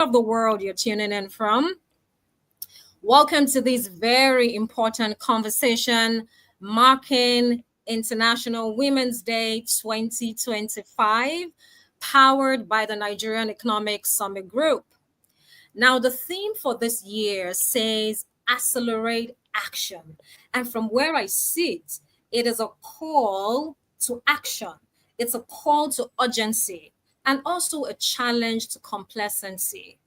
of the world you're tuning in from. Welcome to this very important conversation marking International Women's Day 2025, powered by the Nigerian Economic Summit Group. Now, the theme for this year says accelerate action. And from where I sit, it is a call to action, it's a call to urgency, and also a challenge to complacency.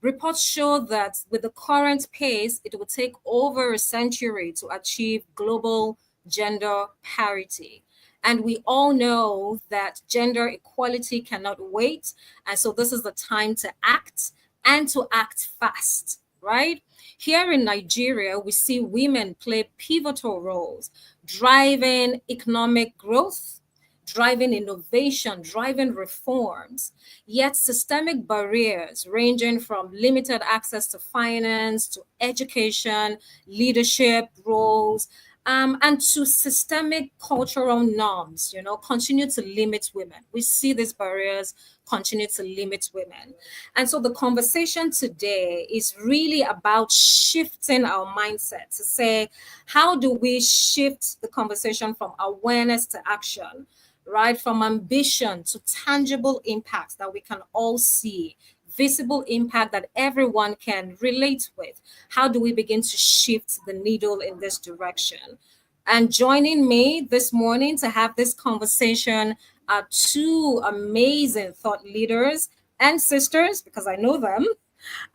Reports show that with the current pace, it will take over a century to achieve global gender parity. And we all know that gender equality cannot wait. And so this is the time to act and to act fast, right? Here in Nigeria, we see women play pivotal roles, driving economic growth, driving innovation, driving reforms. Yet systemic barriers ranging from limited access to finance, to education, leadership roles, and to systemic cultural norms, continue to limit women. We see these barriers continue to limit women. And so the conversation today is really about shifting our mindset to say, how do we shift the conversation from awareness to action? Right? From ambition to tangible impacts that we can all see, visible impact that everyone can relate with. How do we begin to shift the needle in this direction? And joining me this morning to have this conversation are two amazing thought leaders and sisters, because I know them.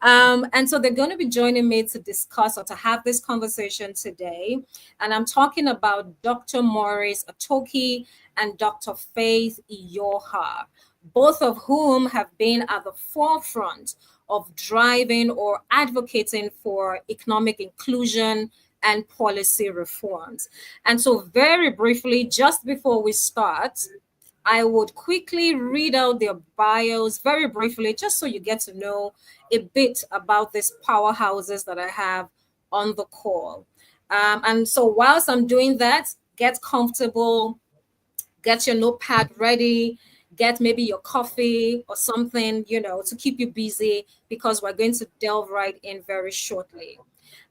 And so they're going to be joining me to discuss or to have this conversation today. And I'm talking about Dr. Mories Atoki and Dr. Faith Iyoha, both of whom have been at the forefront of driving or advocating for economic inclusion and policy reforms. And so very briefly, just before we start, I would quickly read out their bios very briefly, just so you get to know a bit about these powerhouses that I have on the call. And so whilst I'm doing that, get comfortable, get your notepad ready, get maybe your coffee or something, to keep you busy, because we're going to delve right in very shortly.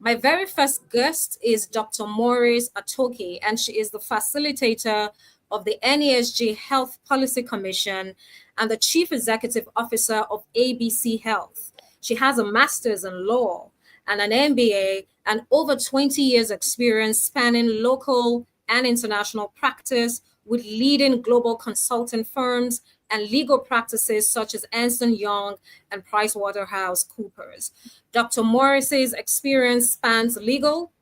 My very first guest is Dr. Mories Atoki, and she is the facilitator of the NESG Health Policy Commission and the Chief Executive Officer of ABC Health. She has a master's in law and an MBA and over 20 years experience spanning local and international practice with leading global consulting firms and legal practices such as Ernst & Young and PricewaterhouseCoopers. Dr. Morris's experience spans legal,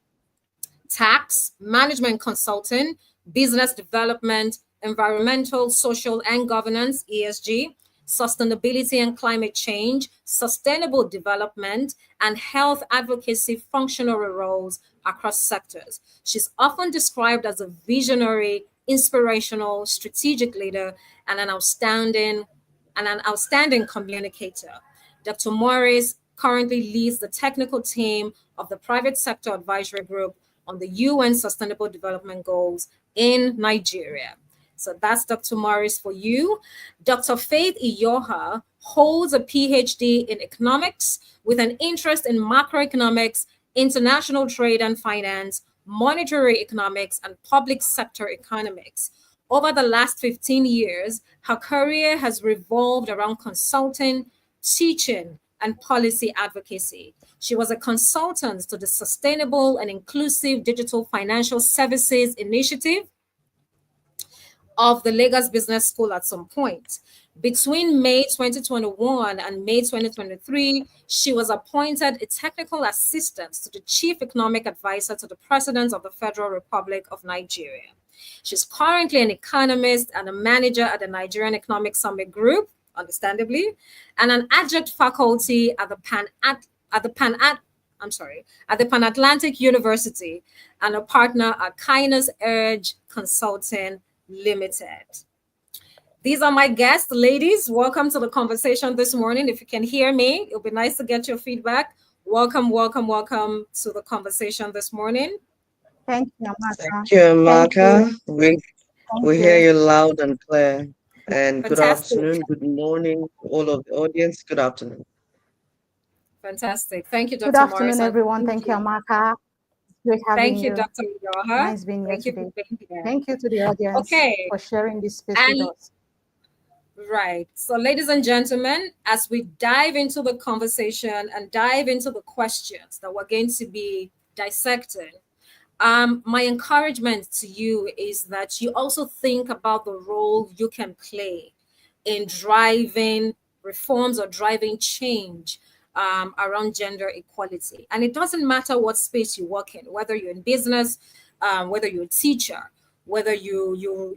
tax, management consulting, business development, environmental, social, and governance, ESG, sustainability and climate change, sustainable development, and health advocacy functional roles across sectors. She's often described as a visionary, inspirational, strategic leader, and an outstanding communicator. Dr. Mories currently leads the technical team of the Private Sector Advisory Group on the UN Sustainable Development Goals in Nigeria. So that's Dr. Mories for you. Dr. Faith Iyoha holds a PhD in economics with an interest in macroeconomics, international trade and finance, monetary economics, and public sector economics. Over the last 15 years, her career has revolved around consulting, teaching, and policy advocacy. She was a consultant to the Sustainable and Inclusive Digital Financial Services Initiative of the Lagos Business School at some point. Between May 2021 and May 2023, she was appointed a technical assistant to the Chief Economic Advisor to the President of the Federal Republic of Nigeria. She's currently an economist and a manager at the Nigerian Economic Summit Group, understandably, and an adjunct faculty at the Pan-Atlantic University, and a partner at Kindness Urge Consulting Limited. These are my guests, ladies. Welcome to the conversation this morning. If you can hear me, it'll be nice to get your feedback. Welcome to the conversation this morning. Thank you, Amaka. Thank you, Amaka. We hear you loud and clear. And Fantastic. Good afternoon, good morning, all of the audience. Good afternoon. Fantastic. Thank you, Good Dr. afternoon, Morris, and everyone. thank Thank you, you. Amaka. Great having Thank you, you. Dr. Iyoha. Nice being here Thank you for today. being here. Thank you to the audience Okay, for sharing this space with and us. right. So, ladies and gentlemen, as we dive into the conversation and dive into the questions that we're going to be dissecting, my encouragement to you is that you also think about the role you can play in driving reforms or driving change around gender equality. And it doesn't matter what space you work in, whether you're in business, whether you're a teacher, whether you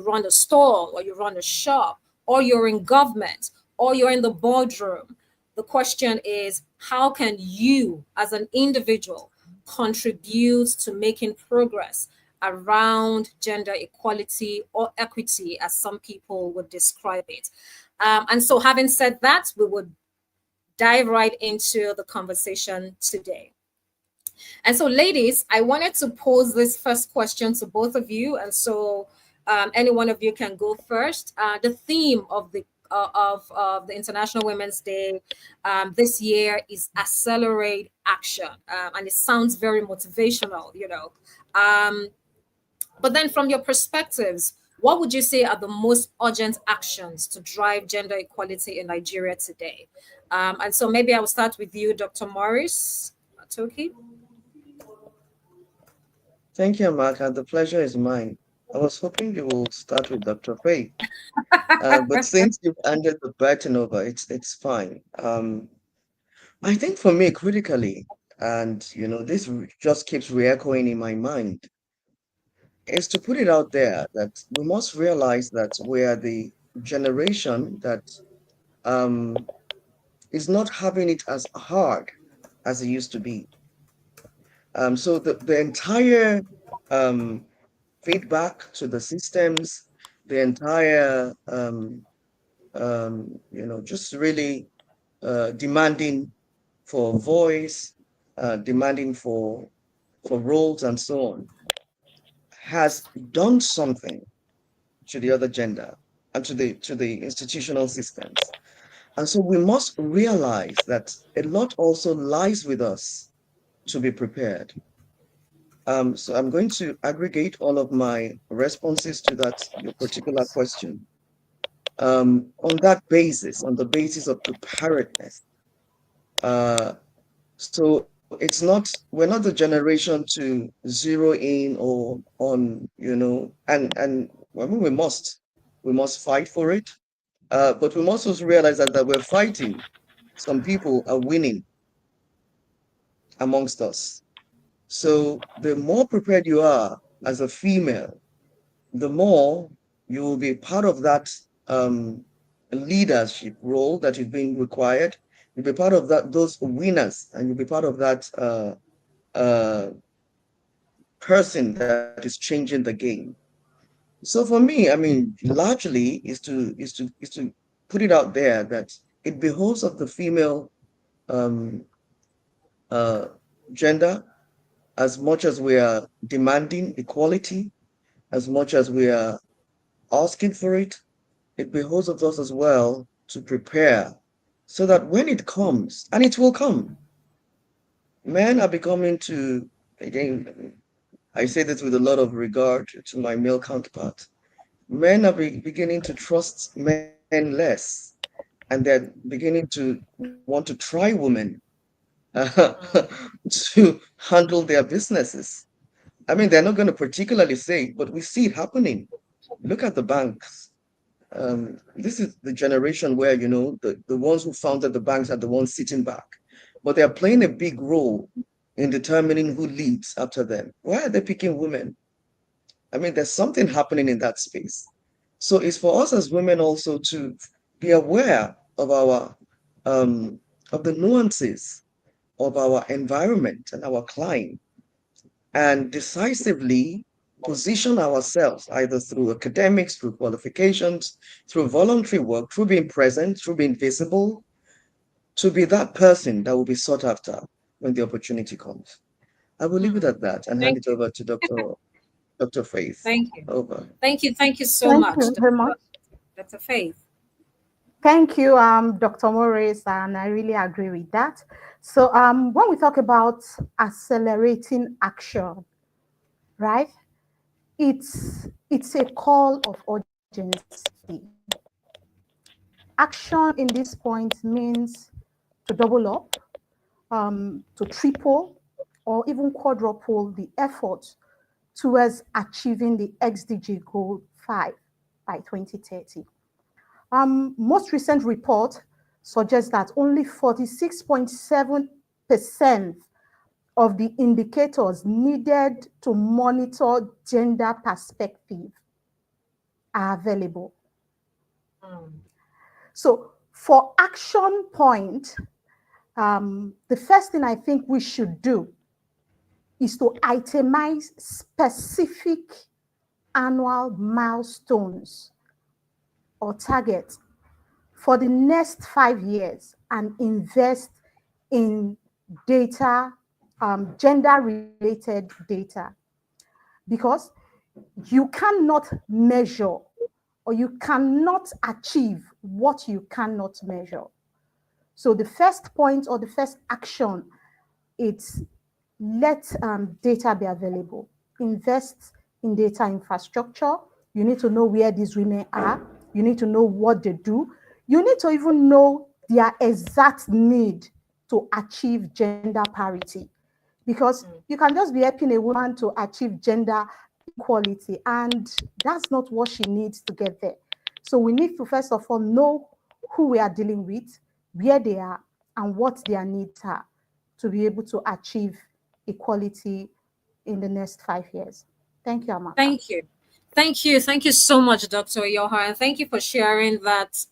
run a store or you run a shop, or you're in government, or you're in the boardroom. The question is, how can you as an individual contribute to making progress around gender equality or equity, as some people would describe it? And so, having said that, we would dive right into the conversation today. And so, ladies, I wanted to pose this first question to both of you. And so, any one of you can go first. The theme of the International Women's Day this year is accelerate action, and it sounds very motivational. Um, but then, from your perspectives, what would you say are the most urgent actions to drive gender equality in Nigeria today? And so, maybe I will start with you, Dr. Morris Atoki. Thank you, Amaka. The pleasure is mine. I was hoping you will start with Dr. Faith, but since you've handed the baton over, it's fine. I think for me, critically, and this just keeps re-echoing in my mind, is to put it out there that we must realize that we are the generation that um, is not having it as hard as it used to be. So the entire um, feedback to the systems, the entire just really demanding for voice, demanding for roles and so on, has done something to the other gender and to the institutional systems. And so we must realize that a lot also lies with us to be prepared. So I'm going to aggregate all of my responses to that your particular question. On that basis, on the basis of preparedness. Uh, so it's not, we're not the generation to zero in or on, and I mean, we must fight for it. But we must also realize that we're fighting. Some people are winning amongst us. So the more prepared you are as a female, the more you will be part of that um, leadership role that is being required. You'll be part of those winners, and you'll be part of that uh, person that is changing the game. So for me, I mean, largely is to put it out there that it behoves of the female um, uh, gender, as much as we are demanding equality, as much as we are asking for it, it behoves of us as well to prepare so that when it comes, and it will come, men are becoming to, again, I say this with a lot of regard to my male counterpart, men are beginning to trust men less, and they're beginning to want to try women to handle their businesses. I mean, they're not going to particularly say, but we see it happening. Look at the banks. This is the generation where, the ones who founded the banks are the ones sitting back, but they are playing a big role in determining who leads after them. Why are they picking women? I mean, there's something happening in that space. So it's for us as women also to be aware of our of the nuances of our environment and our climate, and decisively position ourselves either through academics, through qualifications, through voluntary work, through being present, through being visible, to be that person that will be sought after when the opportunity comes. I will leave it at that and hand Thank it you. over to Dr. Faith. Thank you. Over. Thank you. Thank you so Thank much, you very much. Dr. Faith. Thank you, Dr. Mories, and I really agree with that. So when we talk about accelerating action, right, it's a call of urgency. Action in this point means to double up, to triple, or even quadruple the effort towards achieving the XDG goal 5 by 2030. Most recent report suggests that only 46.7% of the indicators needed to monitor gender perspective are available. So for action point, the first thing I think we should do is to itemize specific annual milestones or targets for the next 5 years and invest in data, gender-related data, because you cannot measure or you cannot achieve what you cannot measure. So the first point or the first action, it's let data be available. Invest in data infrastructure. You need to know where these women are. You need to know what they do. You need to even know their exact need to achieve gender parity. Because you can just be helping a woman to achieve gender equality, and that's not what she needs to get there. So we need to first of all know who we are dealing with, where they are, and what their needs are to be able to achieve equality in the next 5 years. Thank you, Amaka. Thank you. Thank you. Thank you so much, Dr. Iyoha. And thank you for sharing that.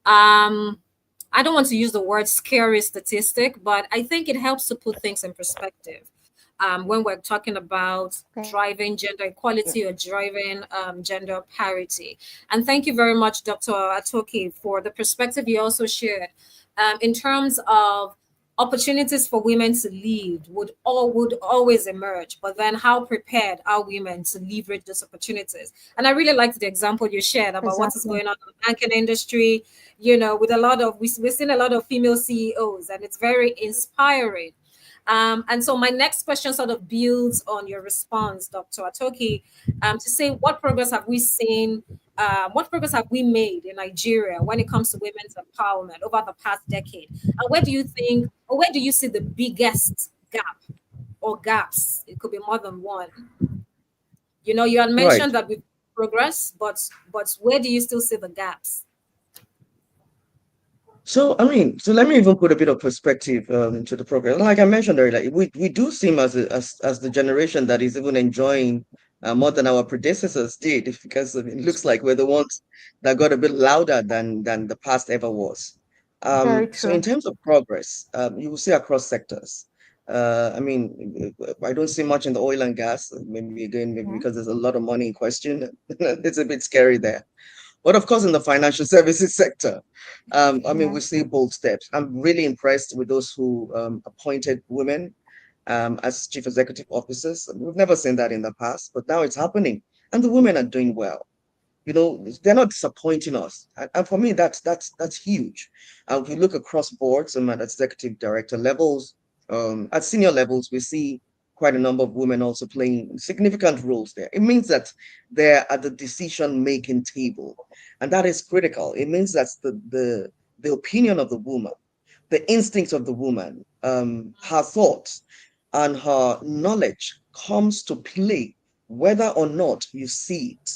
I don't want to use the word scary statistic, but I think it helps to put things in perspective. When we're talking about driving gender equality or driving gender parity. And thank you very much, Dr. Atoki, for the perspective you also shared in terms of opportunities for women to lead would always emerge, but then how prepared are women to leverage those opportunities? And I really liked the example you shared about what is going on in the banking industry, with a lot of, we're seeing a lot of female CEOs, and it's very inspiring. And so my next question sort of builds on your response, Dr. Atoki, to say what progress have we seen, what progress have we made in Nigeria when it comes to women's empowerment over the past decade? And where do you think, or where do you see the biggest gap or gaps? It could be more than one. You had mentioned that we've progress, but where do you still see the gaps? So, so let me even put a bit of perspective into the program. Like I mentioned earlier, we do seem as the generation that is even enjoying more than our predecessors did, because it looks like we're the ones that got a bit louder than the past ever was. So in terms of progress, you will see across sectors. I don't see much in the oil and gas, maybe because there's a lot of money in question. It's a bit scary there. But of course, in the financial services sector, we see bold steps. I'm really impressed with those who appointed women as chief executive officers. We've never seen that in the past, but now it's happening, and the women are doing well. They're not disappointing us, and for me, that's huge. If we look across boards and at executive director levels, at senior levels, we see quite a number of women also playing significant roles there. It means that they're at the decision-making table, and that is critical. It means that the opinion of the woman, the instincts of the woman, her thoughts, and her knowledge comes to play, whether or not you see it.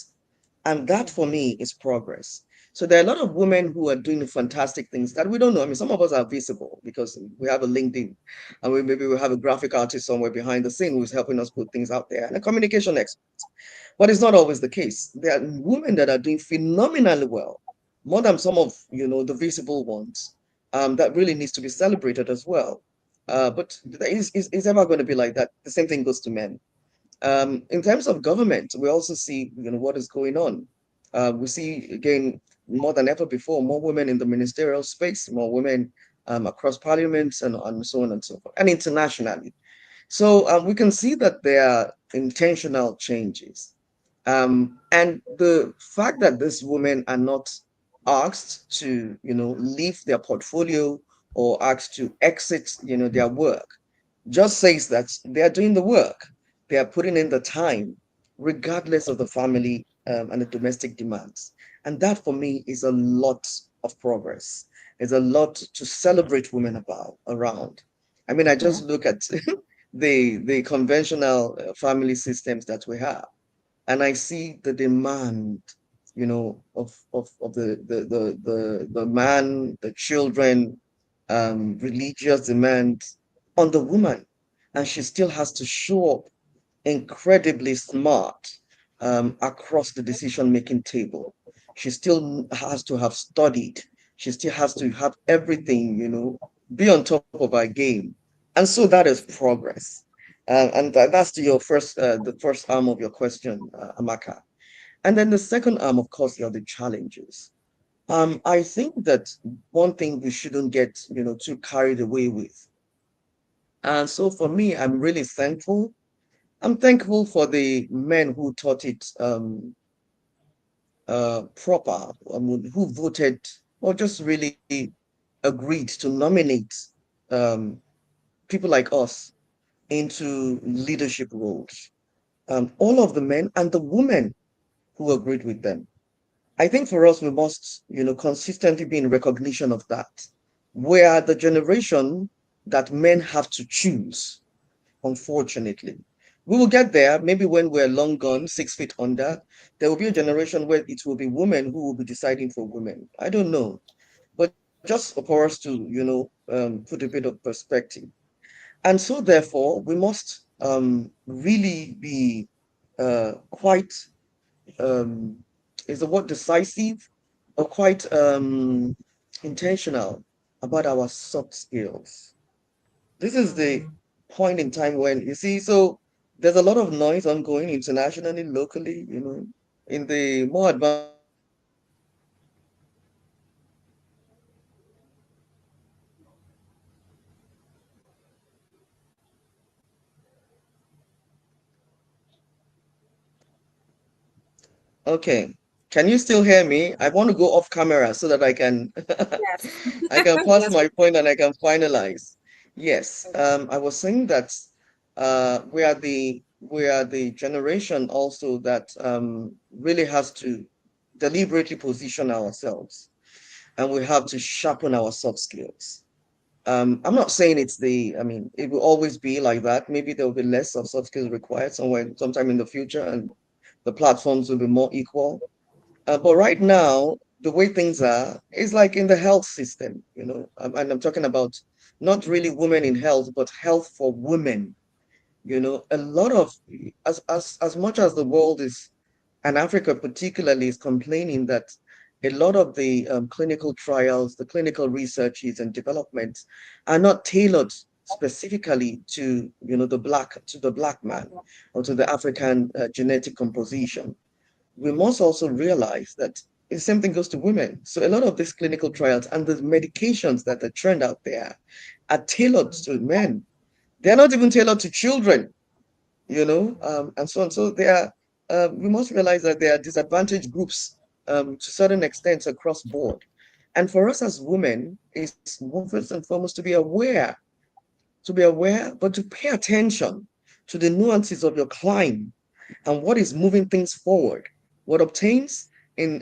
And that, for me, is progress. So there are a lot of women who are doing fantastic things that we don't know. Some of us are visible because we have a LinkedIn, and maybe we have a graphic artist somewhere behind the scene who's helping us put things out there, and a communication expert. But it's not always the case. There are women that are doing phenomenally well, more than some of the visible ones, that really needs to be celebrated as well. But it's ever going to be like that. The same thing goes to men. In terms of government, we also see what is going on. We see, again, more than ever before, more women in the ministerial space, more women across parliaments, and so on and so forth, and internationally. So we can see that there are intentional changes. And the fact that these women are not asked to, leave their portfolio or asked to exit, their work, just says that they are doing the work, they are putting in the time, regardless of the family and the domestic demands. And that for me is a lot of progress. Is a lot to celebrate women about around. I mean, I Yeah. just look at the conventional family systems that we have, and I see the demand, of the man, the children, religious demand on the woman, and she still has to show up incredibly smart across the decision-making table. She still has to have studied. She still has to have everything, be on top of her game. And so that is progress. And that's to your the first arm of your question, Amaka. And then the second arm, of course, are the challenges. I think that one thing we shouldn't get, too carried away with. And so for me, I'm really thankful. I'm thankful for the men who taught it proper, who voted or just really agreed to nominate um, people like us into leadership roles. All of the men and the women who agreed with them. I think for us, we must, consistently be in recognition of that. We are the generation that men have to choose, unfortunately. We will get there, maybe when we're long gone, 6 feet under. There will be a generation where it will be women who will be deciding for women. I don't know. But just for us to, put a bit of perspective. And so, therefore, we must really be quite, um, is the word decisive, or quite intentional about our soft skills. This is the point in time when you see, so there's a lot of noise ongoing internationally, locally, in the more advanced countries, we see women leading Okay. Can you still hear me? I want to go off camera so that I can Yes. I can pass Yes. my point and I can finalize. Yes. I was saying that we are the generation also that really has to deliberately position ourselves, and we have to sharpen our soft skills. I'm not saying I mean, it will always be like that. Maybe there will be less of soft skills required sometime in the future, and the platforms will be more equal. But right now, the way things are is like in the health system, and I'm talking about not really women in health, but health for women. A lot of, as much as the world is, and Africa particularly, is complaining that a lot of the clinical trials, the clinical researches and developments are not tailored specifically to, the black man or to the African genetic composition. We must also realize that the same thing goes to women. So a lot of these clinical trials and the medications that are trend out there are tailored to men. They're not even tailored to children, and so on. So we must realize that there are disadvantaged groups to certain extents across board. And for us as women, is first and foremost to be aware, but to pay attention to the nuances of your climb and what is moving things forward. What obtains in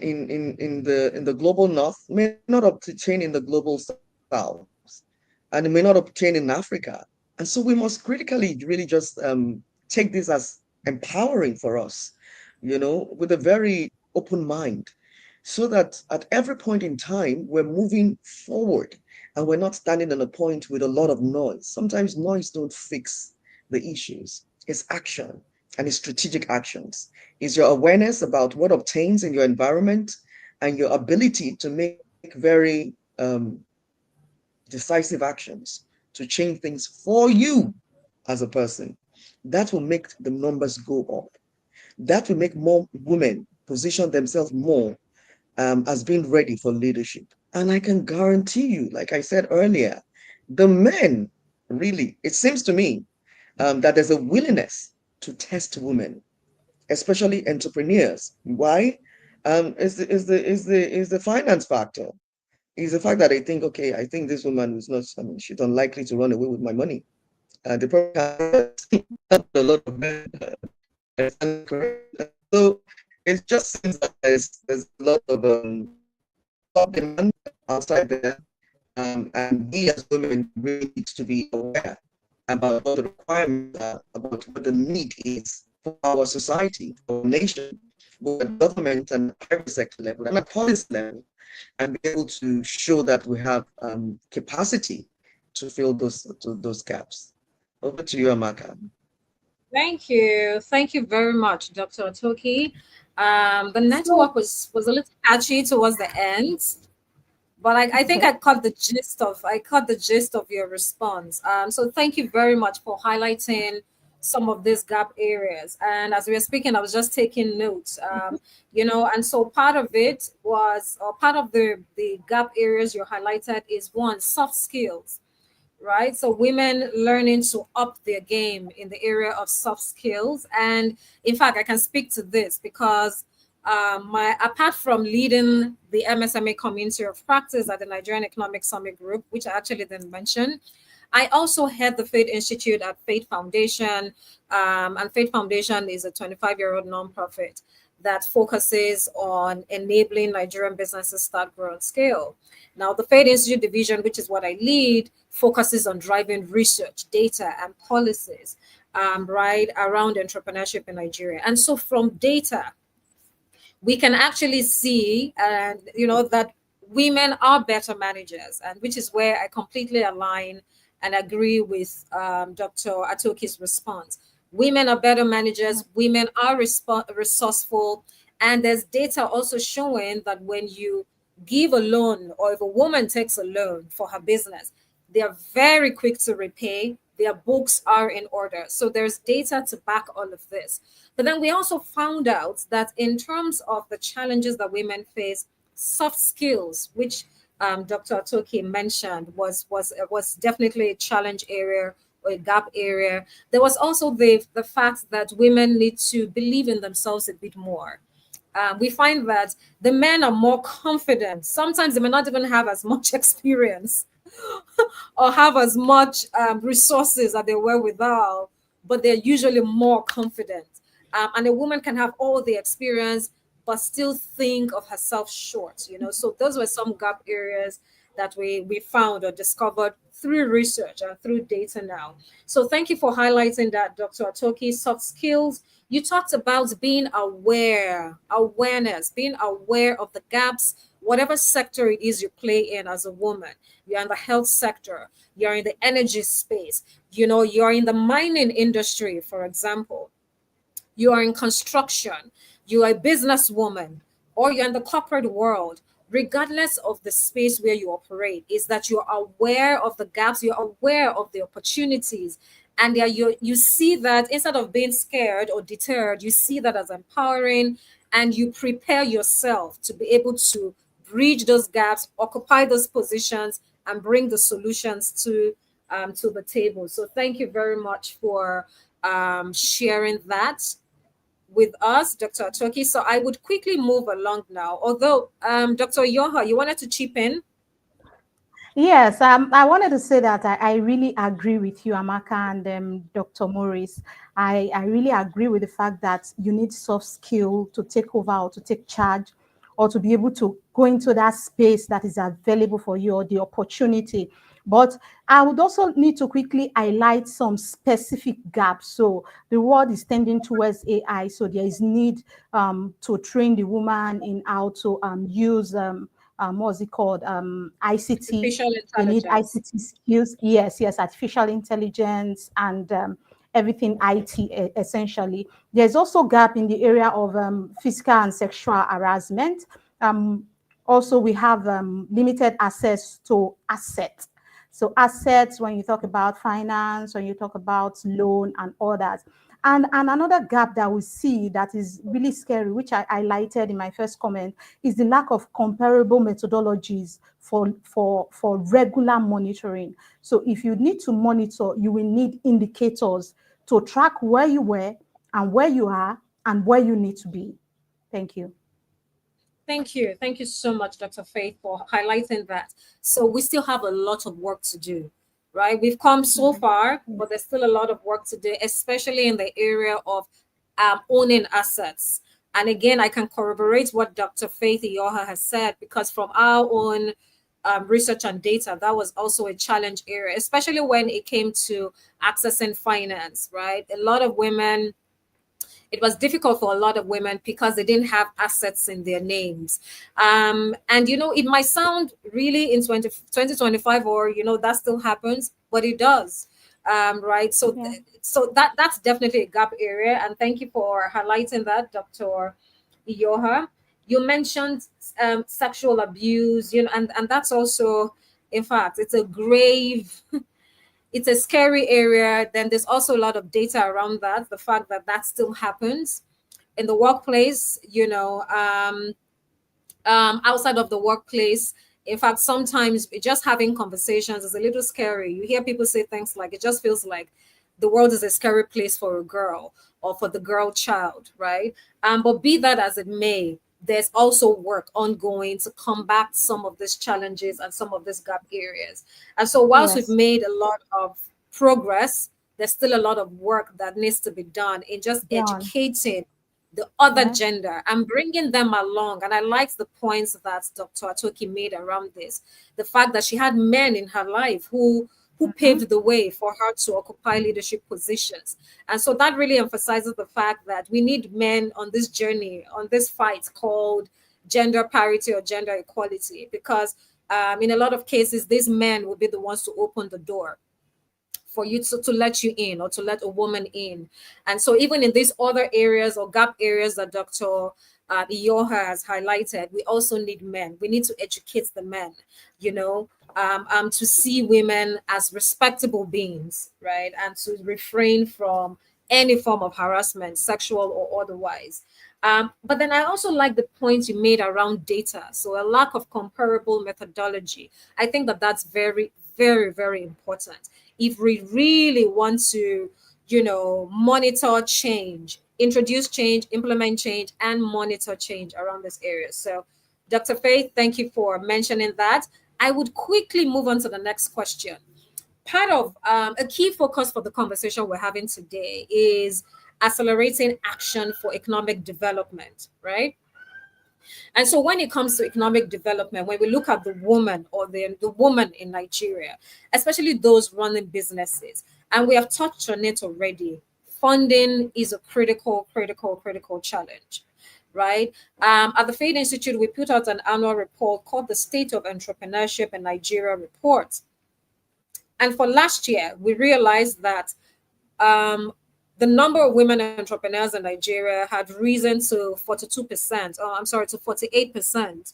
the global north may not obtain in the global south, and it may not obtain in Africa. And so we must critically really just take this as empowering for us, with a very open mind, so that at every point in time we're moving forward and we're not standing on a point with a lot of noise. Sometimes noise don't fix the issues. It's action, and it's strategic actions. It's your awareness about what obtains in your environment and your ability to make very decisive actions to change things for you as a person. That will make the numbers go up. That will make more women position themselves more as being ready for leadership. And I can guarantee you, like I said earlier, the men really, it seems to me that there's a willingness to test women, especially entrepreneurs. Why? Is the finance factor. Is the fact that I think, okay, I think this woman is not, I mean, she's unlikely to run away with my money. They probably have a lot of men. So it just seems that there's a lot of demand outside there, and we as women really need to be aware about what the requirements are, about what the need is for our society, for our nation, both at government and private sector level and at policy level, and be able to show that we have capacity to fill those gaps. Over to you, Amaka. Thank you. Thank you very much, Dr. Atoki. The So, network was a little patchy towards the end, but I think okay. I caught the gist of your response. So thank you very much for highlighting some of these gap areas. And as we were speaking, I was just taking notes. And so part of it was, or part of the gap areas you highlighted is one, soft skills, right? So women learning to up their game in the area of soft skills. And in fact, I can speak to this because my apart from leading the MSME community of practice at the Nigerian Economic Summit Group, which I actually didn't mention, I also head the Faith Institute at Faith Foundation. And Faith Foundation is a 25-year-old nonprofit that focuses on enabling Nigerian businesses start, grow, and scale. Now, the Faith Institute division, which is what I lead, focuses on driving research, data, and policies, right, around entrepreneurship in Nigeria. And so from data, we can actually see, that women are better managers, and which is where I completely align and agree with Dr. Atoki's response. Women are better managers, women are resourceful, and there's data also showing that when you give a loan, or if a woman takes a loan for her business, they are very quick to repay. Their books are in order. So there's data to back all of this. But then we also found out that in terms of the challenges that women face, soft skills, which Dr. Atoki mentioned, was definitely a challenge area or a gap area. There was also the fact that women need to believe in themselves a bit more. We find that the men are more confident. Sometimes they may not even have as much experience or have as much resources that they were without, but they're usually more confident. And a woman can have all the experience, but still think of herself short. So those were some gap areas that we found or discovered through research and through data now. So thank you for highlighting that, Dr. Atoki. Soft skills. You talked about being awareness, being aware of the gaps, whatever sector it is you play in as a woman. You're in the health sector, you're in the energy space, you're in the mining industry, for example, you are in construction, you are a businesswoman, or you're in the corporate world. Regardless of the space where you operate, is that you're aware of the gaps, you're aware of the opportunities, and you see that instead of being scared or deterred, you see that as empowering, and you prepare yourself to be able to bridge those gaps, occupy those positions, and bring the solutions to the table. So thank you very much for sharing that with us, Dr. Atoki. So I would quickly move along now. Although, Dr. Iyoha, you wanted to chip in? Yes, I wanted to say that I really agree with you, Amaka, and Dr. Mories. I really agree with the fact that you need soft skill to take over or to take charge or to be able to go into that space that is available for you or the opportunity. But I would also need to quickly highlight some specific gaps. So the world is tending towards AI, so there is need to train the woman in how to use what's it called? ICT. Artificial They need intelligence. ICT skills. Yes, yes, artificial intelligence and everything IT essentially. There's also gap in the area of physical and sexual harassment. Um, Also, we have limited access to assets. So assets, when you talk about finance, when you talk about loan and others. And another gap that we see that is really scary, which I highlighted in my first comment, is the lack of comparable methodologies for regular monitoring. So if you need to monitor, you will need indicators to track where you were and where you are and where you need to be. Thank you. Thank you. Thank you so much, Dr. Faith, for highlighting that. So we still have a lot of work to do, right? We've come so far, but there's still a lot of work to do, especially in the area of owning assets. And again, I can corroborate what Dr. Faith Iyoha has said, because from our own research and data, that was also a challenge area, especially when it came to accessing finance, right? A lot of women, it was difficult for a lot of women because they didn't have assets in their names. And, it might sound really in 2025, or, that still happens, but it does. Right. So, Yeah. so that's definitely a gap area. And thank you for highlighting that, Dr. Iyoha. You mentioned sexual abuse, and that's also, in fact, it's a grave it's a scary area. Then there's also a lot of data around that, the fact that that still happens in the workplace, outside of the workplace. In fact, sometimes just having conversations is a little scary. You hear people say things like, it just feels like the world is a scary place for a girl or for the girl child, right? But be that as it may, there's also work ongoing to combat some of these challenges and some of these gap areas. And so, whilst we've Yes. made a lot of progress, there's still a lot of work that needs to be done in just Done. educating the other Yeah. gender and bringing them along. And I liked the points that Dr. Atoki made around this. The fact that she had men in her life who Mm-hmm. paved the way for her to occupy leadership positions. And so that really emphasizes the fact that we need men on this journey, on this fight called gender parity or gender equality, because in a lot of cases, these men will be the ones to open the door for you to let you in, or to let a woman in. And so even in these other areas or gap areas that Dr. Iyoha has highlighted, we also need men. We need to educate the men, to see women as respectable beings, right? And to refrain from any form of harassment, sexual or otherwise. But then I also like the point you made around data. So a lack of comparable methodology. I think that that's very, very, very important if we really want to, monitor change, introduce change, implement change, and monitor change around this area. So, Dr. Faith, thank you for mentioning that. I would quickly move on to the next question. Part of a key focus for the conversation we're having today is accelerating action for economic development, right? And so when it comes to economic development, when we look at the woman, or the woman in Nigeria, especially those running businesses, and we have touched on it already, funding is a critical, critical, critical challenge, right? At the Fade Institute, we put out an annual report called the State of Entrepreneurship in Nigeria report. And for last year, we realized that um, the number of women entrepreneurs in Nigeria had risen to 42%. Oh, I'm sorry, to 48%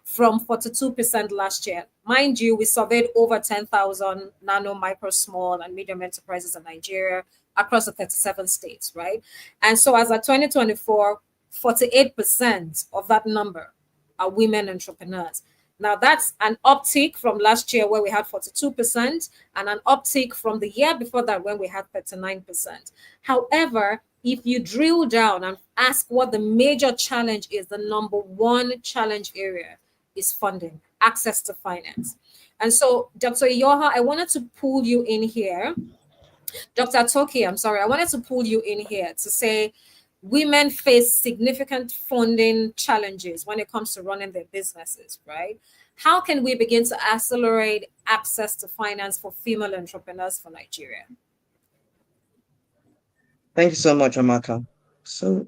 from 42% last year. Mind you, we surveyed over 10,000 nano, micro, small, and medium enterprises in Nigeria across the 37 states, right? And so as of 2024, 48% of that number are women entrepreneurs. Now, that's an uptick from last year where we had 42%, and an uptick from the year before that when we had 39%. However, if you drill down and ask what the major challenge is, the number one challenge area is funding, access to finance. And so, Dr. Iyoha, I wanted to pull you in here. Dr. Atoki, I'm sorry, I wanted to pull you in here to say women face significant funding challenges when it comes to running their businesses, right? How can we begin to accelerate access to finance for female entrepreneurs for Nigeria? Thank you so much, Amaka. So,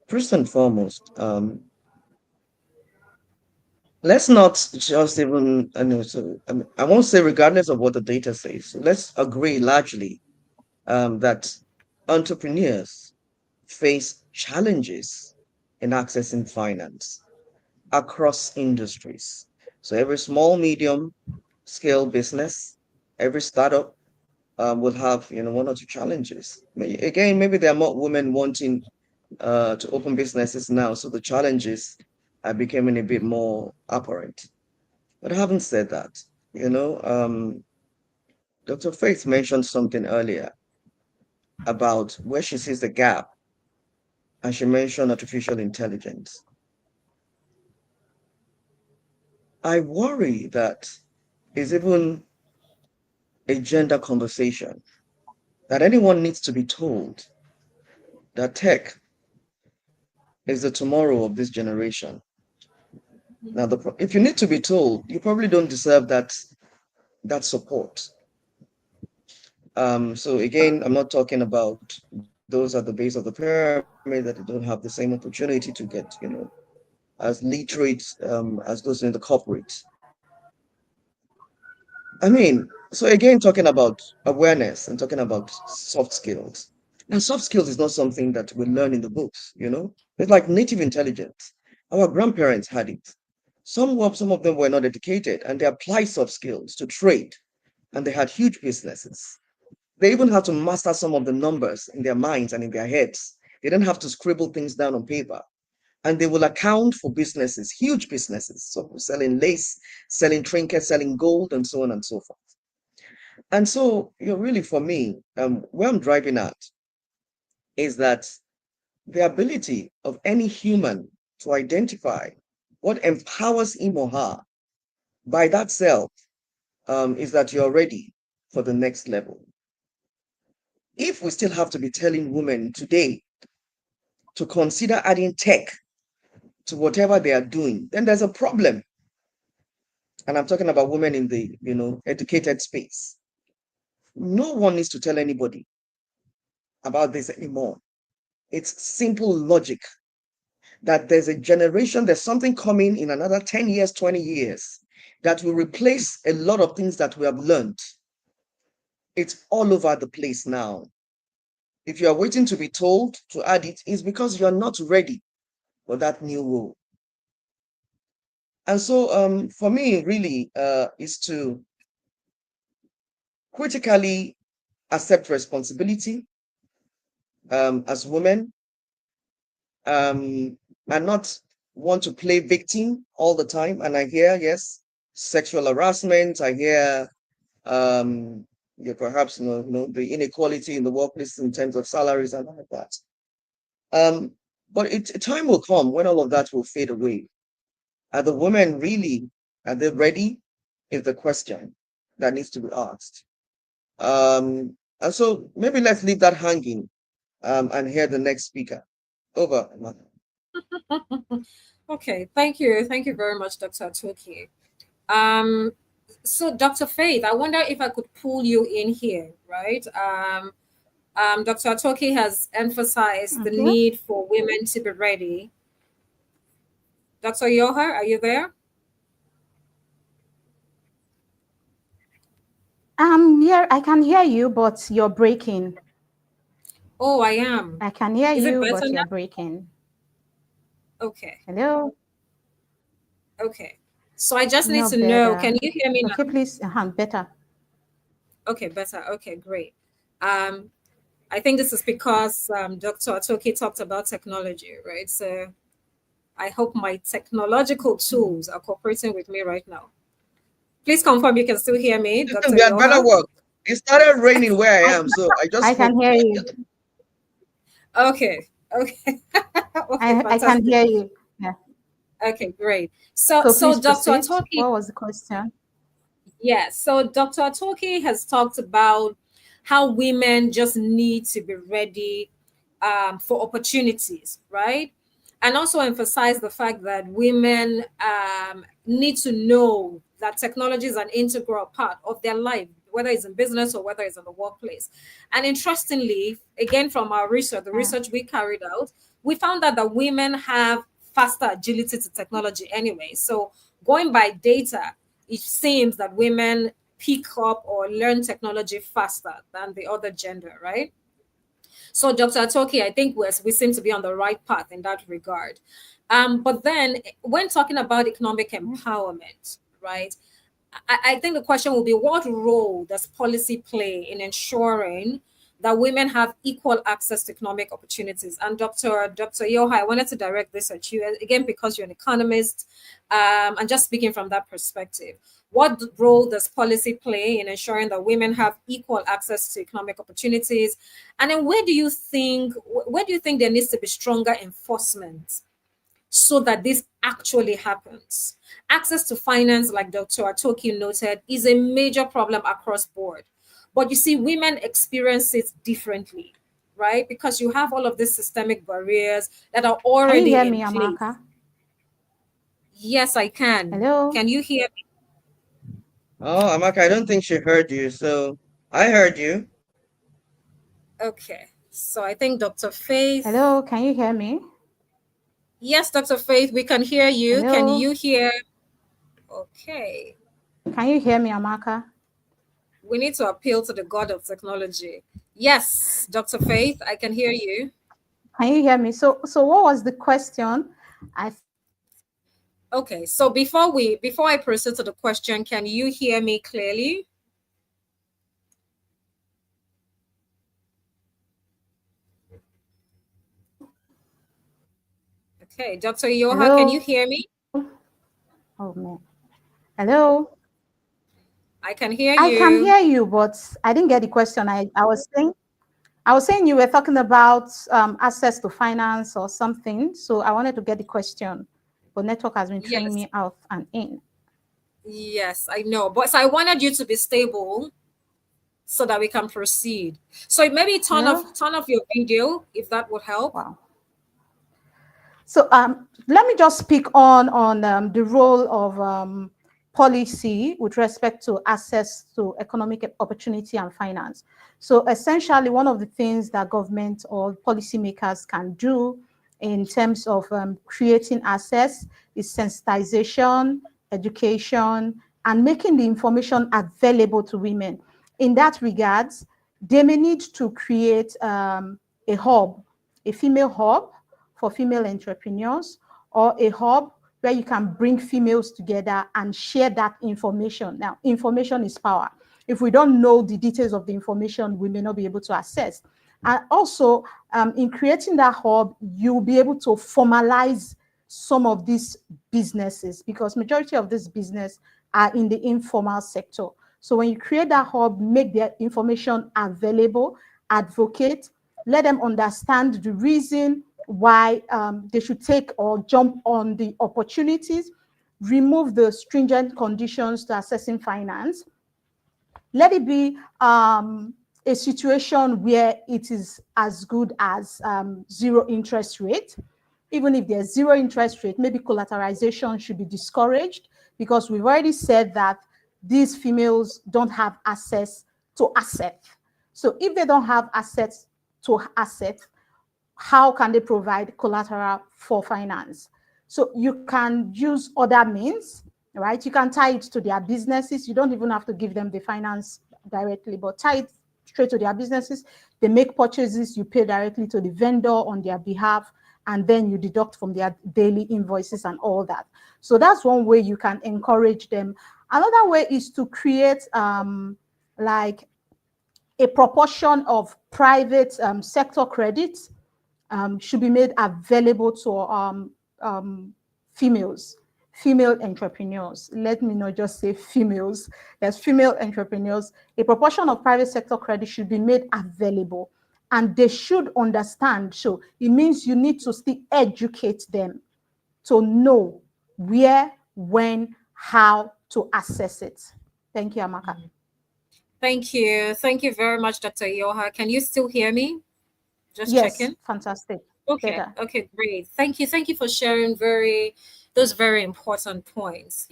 first and foremost, let's not just even, I won't say regardless of what the data says. Let's agree largely that entrepreneurs face challenges in accessing finance across industries. So every small, medium scale business, every startup will have, one or two challenges. Again, maybe there are more women wanting to open businesses now, so the challenges are becoming a bit more apparent. But having said that, Dr. Faith mentioned something earlier about where she sees the gap, and she mentioned artificial intelligence. I worry that is even a gender conversation, that anyone needs to be told that tech is the tomorrow of this generation. Now, if you need to be told, you probably don't deserve that support. So again, I'm not talking about those at the base of the pyramid that don't have the same opportunity to get, as literate as those in the corporate. I mean, so again, talking about awareness and talking about soft skills. Now, soft skills is not something that we learn in the books, It's like native intelligence. Our grandparents had it. Some of them were not educated, and they applied soft skills to trade, and they had huge businesses. They even had to master some of the numbers in their minds and in their heads. They didn't have to scribble things down on paper. And they will account for businesses, huge businesses, so selling lace, selling trinkets, selling gold, and so on and so forth. And so, really for me, where I'm driving at is that the ability of any human to identify what empowers him or her by that self is that you're ready for the next level. If we still have to be telling women today to consider adding tech to whatever they are doing, then there's a problem. And I'm talking about women in the, educated space. No one needs to tell anybody about this anymore. It's simple logic that there's a generation, there's something coming in another 10 years, 20 years that will replace a lot of things that we have learned. It's all over the place now. If you are waiting to be told to add it, it's because you're not ready for that new role. And so for me, really, is to critically accept responsibility as women, and not want to play victim all the time. And I hear, yes, sexual harassment. I hear perhaps the inequality in the workplace in terms of salaries and all of that. But time will come when all of that will fade away. Are the women really, are they ready? Is the question that needs to be asked. And so maybe let's leave that hanging and hear the next speaker. Over. Okay, thank you. Thank you very much, Dr. Atoki. So Dr. Faith, I wonder if I could pull you in here, right? Dr. Atoki has emphasized the need for women to be ready. Dr. Iyoha, are you there? Yeah, I can hear you, but you're breaking. Oh, I am. I can hear Is it you, better but now? you're breaking. Okay. Hello? Okay. So I just need No, to know, better. can you hear me now? Okay, please, better. Okay, better. Okay, great. I think this is because Dr. Atoki talked about technology, right? So I hope my technological tools are cooperating with me right now. Please confirm you can still hear me, Dr. We had better Iyoha. work. It started raining where I am, so I just I spoke. can hear you. Okay. Okay. Okay, I can fantastic. hear you. Yeah. Okay, great. So Please Dr. proceed. Atoki, What was the question? yes. So Dr. Atoki has talked about how women just need to be ready for opportunities, right? And also emphasize the fact that women need to know that technology is an integral part of their life, whether it's in business or whether it's in the workplace. And interestingly, again, from our research, the research we carried out, we found out that women have faster agility to technology anyway. So going by data, it seems that women pick up or learn technology faster than the other gender, right? So, Dr. Atoki, I think we seem to be on the right path in that regard. But then, when talking about economic empowerment, right, I think the question will be, what role does policy play in ensuring that women have equal access to economic opportunities? And Dr. Iyoha, I wanted to direct this at you again because you're an economist, and just speaking from that perspective. What role does policy play in ensuring that women have equal access to economic opportunities? And then where do you think there needs to be stronger enforcement so that this actually happens. Access to finance, like Dr. Atoki noted, is a major problem across board. But you see, women experience it differently, right? Because you have all of these systemic barriers that are Can you already hear in me, place. Amaka? Yes, I can. Hello? Can you hear me? Oh, Amaka, I don't think she heard you. So I heard you. Okay. So I think Dr. Faith. Hello, can you hear me? Yes, Dr. Faith, we can hear you. Can Hello? you hear? Okay. Can you hear me, Amaka? We need to appeal to the God of technology. Yes, Dr. Faith, I can hear you. Can you hear me? So what was the question? I Okay, so before I proceed to the question, can you hear me clearly? Okay, Dr. Iyoha, can you Hello? hear me? Oh man. Hello? I can hear I can you. hear you, but I didn't get the question. I was saying you were talking about access to finance or something. So I wanted to get the question, but network has been throwing Yes, me out and in. yes, I know. But so I wanted you to be stable so that we can proceed. So maybe Hello? turn off your video if that would help. Wow. So let me just speak on the role of policy with respect to access to economic opportunity and finance. So essentially, one of the things that government or policymakers can do in terms of creating access is sensitization, education, and making the information available to women. In that regards, they may need to create a hub, a female hub for female entrepreneurs, or a hub where you can bring females together and share that information. Now, information is power. If we don't know the details of the information, we may not be able to access. And also, in creating that hub, you'll be able to formalize some of these businesses, because majority of this business are in the informal sector. So when you create that hub, make their information available, advocate, let them understand the reason why they should take or jump on the opportunities, remove the stringent conditions to accessing finance. Let it be a situation where it is as good as zero interest rate. Even if there's zero interest rate, maybe collateralization should be discouraged, because we've already said that these females don't have access to asset. So if they don't have access to asset, how can they provide collateral for finance? So you can use other means, right? You can tie it to their businesses. You don't even have to give them the finance directly, but tie it straight to their businesses. They make purchases, you pay directly to the vendor on their behalf, and then you deduct from their daily invoices and all that. So that's one way you can encourage them. Another way is to create like a proportion of private sector credits should be made available to females, female entrepreneurs. Let me not just say females. There's female entrepreneurs. A proportion of private sector credit should be made available, and they should understand. So it means you need to still educate them to know where, when, how to access it. Thank you, Amaka. Thank you. Thank you very much, Dr. Iyoha. Can you still hear me? Just Yes, checking. fantastic. Okay, Better. okay, great. Thank you. Thank you for sharing those very important points,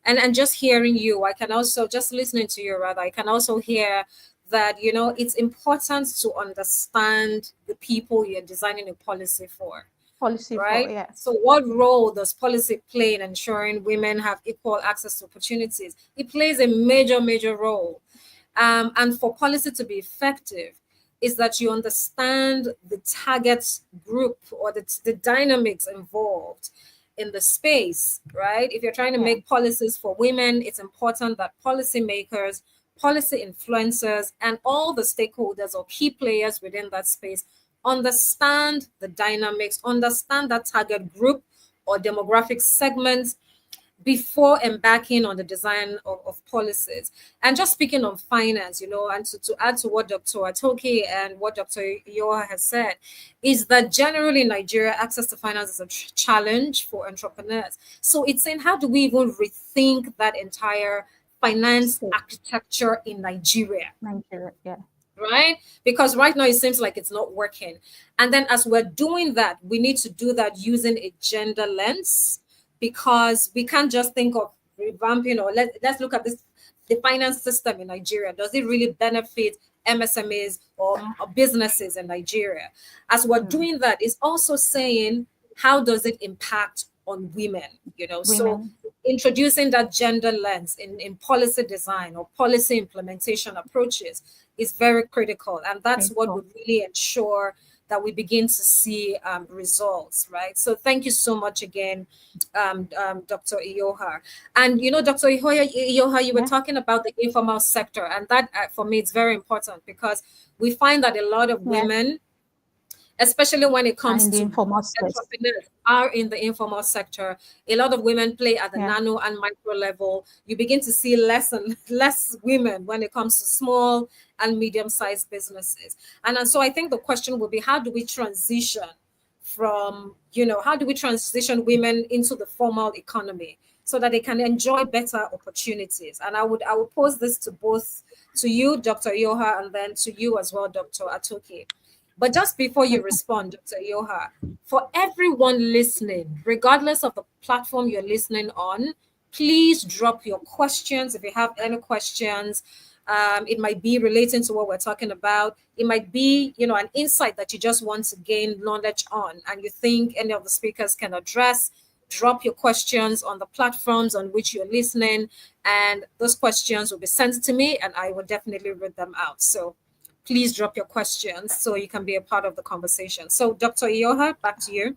and just hearing you, I can also, just listening to you rather, I can also hear that, it's important to understand the people you're designing a policy for, Policy for, right? yes. So what role does policy play in ensuring women have equal access to opportunities? It plays a major, major role. And for policy to be effective, is that you understand the target group or the dynamics involved in the space, right? If you're trying to Yeah. make policies for women, it's important that policymakers, policy influencers, and all the stakeholders or key players within that space understand the dynamics, understand that target group or demographic segments, before embarking on the design of policies. And just speaking on finance, you know, and to add to what Dr. Atoki and what Dr. Iyoha has said, is that generally in Nigeria, access to finance is a challenge for entrepreneurs. So it's saying, how do we even rethink that entire finance architecture in Nigeria? Nigeria, yeah. Right? Because right now it seems like it's not working. And then as we're doing that, we need to do that using a gender lens, because we can't just think of revamping, or let's look at this, the finance system in Nigeria. Does it really benefit MSMEs or businesses in Nigeria? As we're doing that, it's also saying, how does it impact on women? You know, so introducing that gender lens in policy design or policy implementation approaches is very critical. And that's what would really ensure that we begin to see results, right? So thank you so much again, Dr. Iyoha. And, you know, Dr. Iyoha, you were talking about the informal sector. And that, for me, it's very important, because we find that a lot of women, especially when it comes to entrepreneurs, are in the informal sector. A lot of women play at the nano and micro level. You begin to see less and less women when it comes to small and medium-sized businesses. And so I think the question will be, how do we transition from, you know, how do we transition women into the formal economy so that they can enjoy better opportunities? And I would pose this to both, to you, Dr. Iyoha, and then to you as well, Dr. Atoki. But just before you respond, Dr. Iyoha, for everyone listening, regardless of the platform you're listening on, please drop your questions. If you have any questions, it might be relating to what we're talking about. It might be, you know, an insight that you just want to gain knowledge on, and you think any of the speakers can address. Drop your questions on the platforms on which you're listening, and those questions will be sent to me, and I will definitely read them out. So please drop your questions so you can be a part of the conversation. So Dr. Iyoha, back to you.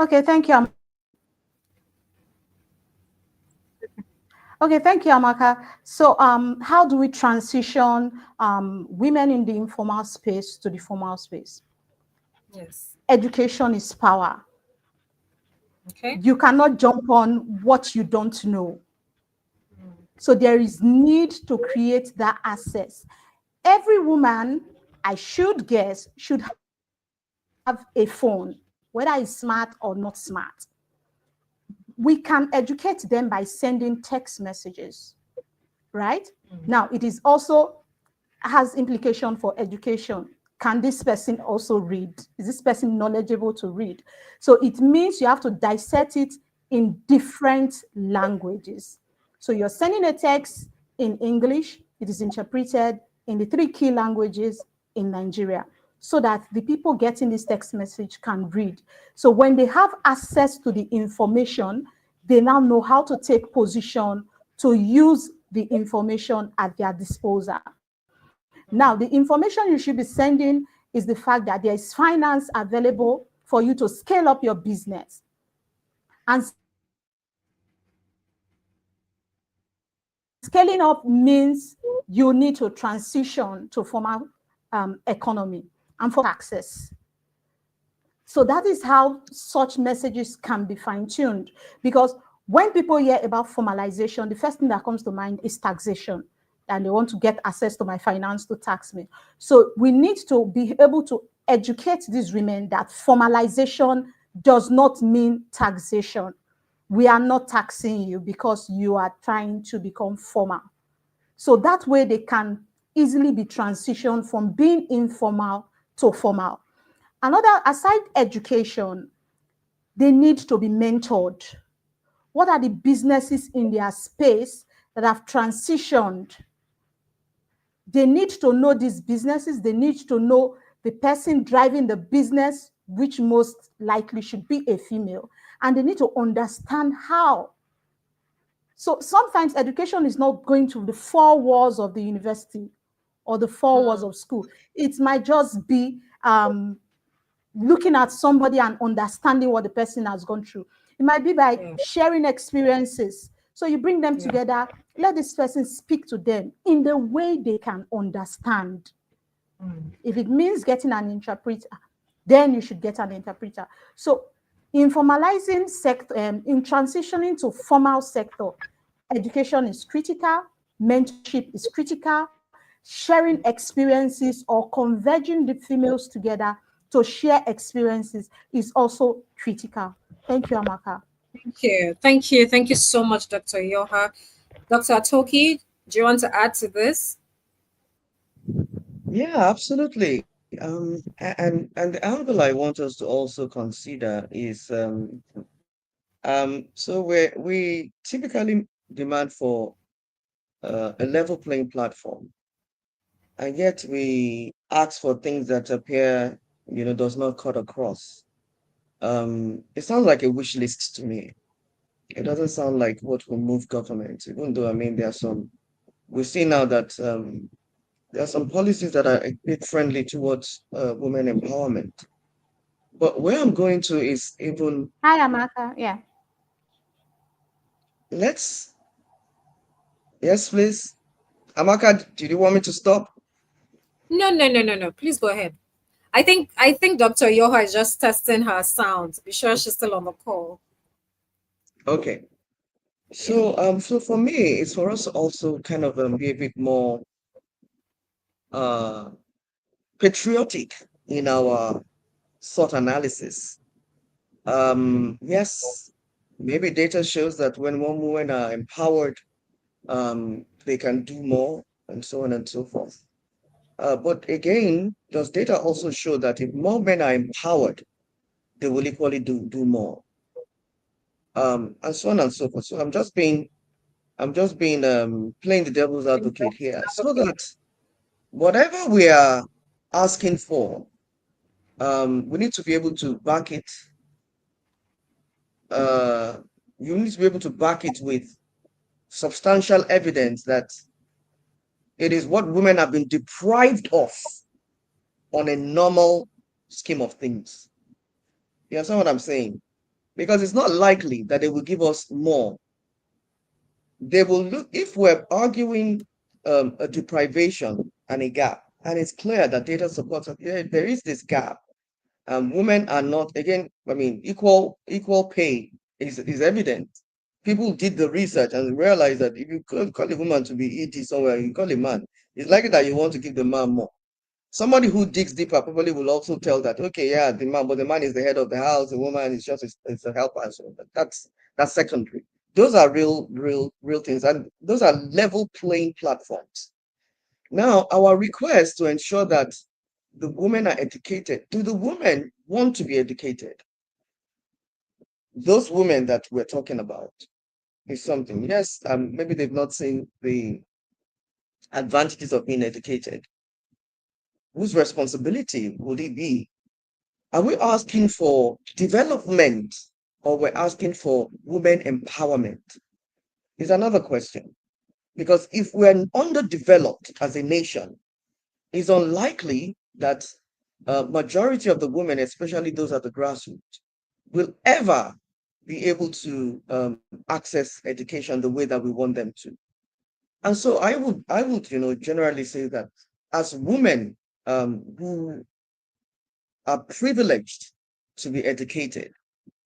Okay, thank you. Okay, thank you, Amaka. So how do we transition women in the informal space to the formal space? Yes. Education is power. Okay. You cannot jump on what you don't know. So there is need to create that access. Every woman, I should guess, should have a phone, whether it's smart or not smart. We can educate them by sending text messages, right? Now, it is also has implication for education. Can this person also read? Is this person knowledgeable to read? So it means you have to dissect it in different languages. So you're sending a text in English, it is interpreted in the 3 key languages in Nigeria, so that the people getting this text message can read. So when they have access to the information, they now know how to take position to use the information at their disposal. Now, the information you should be sending is the fact that there is finance available for you to scale up your business. And scaling up means you need to transition to formal economy and for access. So that is how such messages can be fine-tuned, because when people hear about formalization, the first thing that comes to mind is taxation, and they want to get access to my finance to tax me. So we need to be able to educate these women that formalization does not mean taxation. We are not taxing you because you are trying to become formal. So that way they can easily be transitioned from being informal to formal. Another, aside education, they need to be mentored. What are the businesses in their space that have transitioned? They need to know these businesses. They need to know the person driving the business, which most likely should be a female. And they need to understand how. So sometimes education is not going to the 4 walls of the university or the 4 walls of school. It might just be looking at somebody and understanding what the person has gone through. It might be by sharing experiences. So you bring them together, let this person speak to them in the way they can understand. If it means getting an interpreter, then you should get an interpreter. So Informalizing sector, in transitioning to formal sector, education is critical, mentorship is critical, sharing experiences or converging the females together to share experiences is also critical. Thank you, Amaka. Thank you. Thank you. Thank you so much, Dr. Iyoha. Dr. Atoki, do you want to add to this? Yeah, absolutely. And the angle I want us to also consider is so we typically demand for a level playing platform, and yet we ask for things that appear, does not cut across. It sounds like a wish list to me. It doesn't sound like what will move government, even though I mean we see now that there are some policies that are a bit friendly towards women empowerment. But where I'm going to is even Hi, Amaka. Yeah. let's yes, please. Amaka, did you want me to stop? No, no, no, no, no. Please go ahead. I think Dr. Iyoha is just testing her sound. Be sure she's still on the call. Okay. Yeah. So for me, it's for us to also kind of be a bit more uh patriotic in our SWOT analysis. Yes, maybe data shows that when more women are empowered, they can do more and so on and so forth. But again, does data also show that if more men are empowered, they will equally do more, and so on and so forth. So I'm just being playing the devil's advocate here, so that whatever we are asking for, we need to be able to back it. Uh, you need to be able to back it with substantial evidence that it is what women have been deprived of on a normal scheme of things. You understand what I'm saying? Because it's not likely that they will give us more. They will look, if we're arguing a deprivation and a gap, and it's clear that data supports that there is this gap. Women are not, again, I mean, equal pay is evident. People did the research and realized that if you call a woman to be ED somewhere, you call a man, it's likely that you want to give the man more. Somebody who digs deeper probably will also tell that, okay, yeah, but the man is the head of the house, the woman is just is a helper. So that's secondary. Those are real things, and those are level playing platforms. Now, our request to ensure that the women are educated. Do the women want to be educated? Those women that we're talking about is something. Yes, maybe they've not seen the advantages of being educated. Whose responsibility would it be? Are we asking for development, or we're asking for women empowerment? Is another question. Because if we're underdeveloped as a nation, it's unlikely that a majority of the women, especially those at the grassroots, will ever be able to access education the way that we want them to. And so I would, generally say that as women who are privileged to be educated,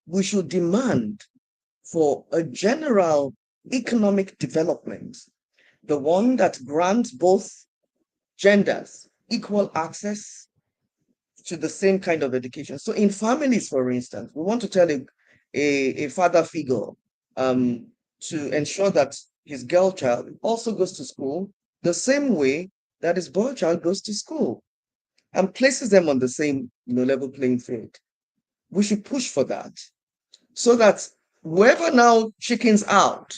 we should demand for a general economic development, the one that grants both genders equal access to the same kind of education. So in families, for instance, we want to tell a father figure to ensure that his girl child also goes to school the same way that his boy child goes to school, and places them on the same level playing field. We should push for that, so that whoever now chickens out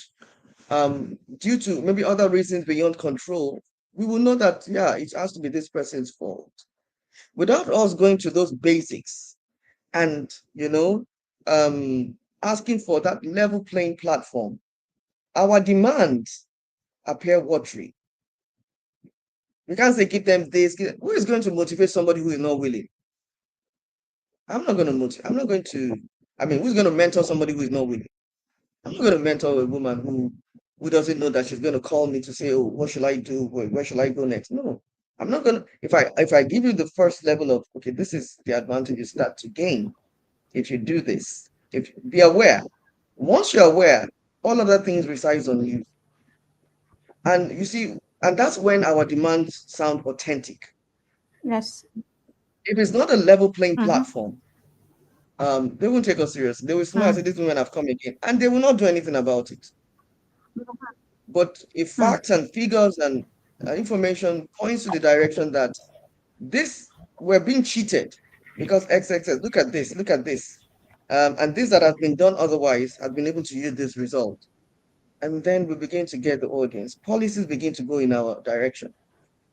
due to maybe other reasons beyond control, we will know that, yeah, it has to be this person's fault. Without us going to those basics and, asking for that level playing platform, our demands appear watery. We can't say give them this. Who is going to motivate somebody who is not willing? I'm not going to motivate. I'm not going to. I mean, who's going to mentor somebody who is not willing? I'm not going to mentor a woman who doesn't know that she's going to call me to say, "Oh, what should I do? Where should I go next?" No, I'm not going to. If I give you the first level of, okay, this is the advantage you start to gain if you do this, If be aware. Once you're aware, all other things resides on you. And you see, and that's when our demands sound authentic. Yes. If it's not a level playing Mm-hmm. platform, they won't take us seriously. They will smile and say, Mm. these women have come again, and they will not do anything about it. But if Mm. facts and figures and information points to the direction that this we're being cheated because XXX, look at this, and this that has been done otherwise has been able to yield this result, and then we begin to get the audience. Policies begin to go in our direction,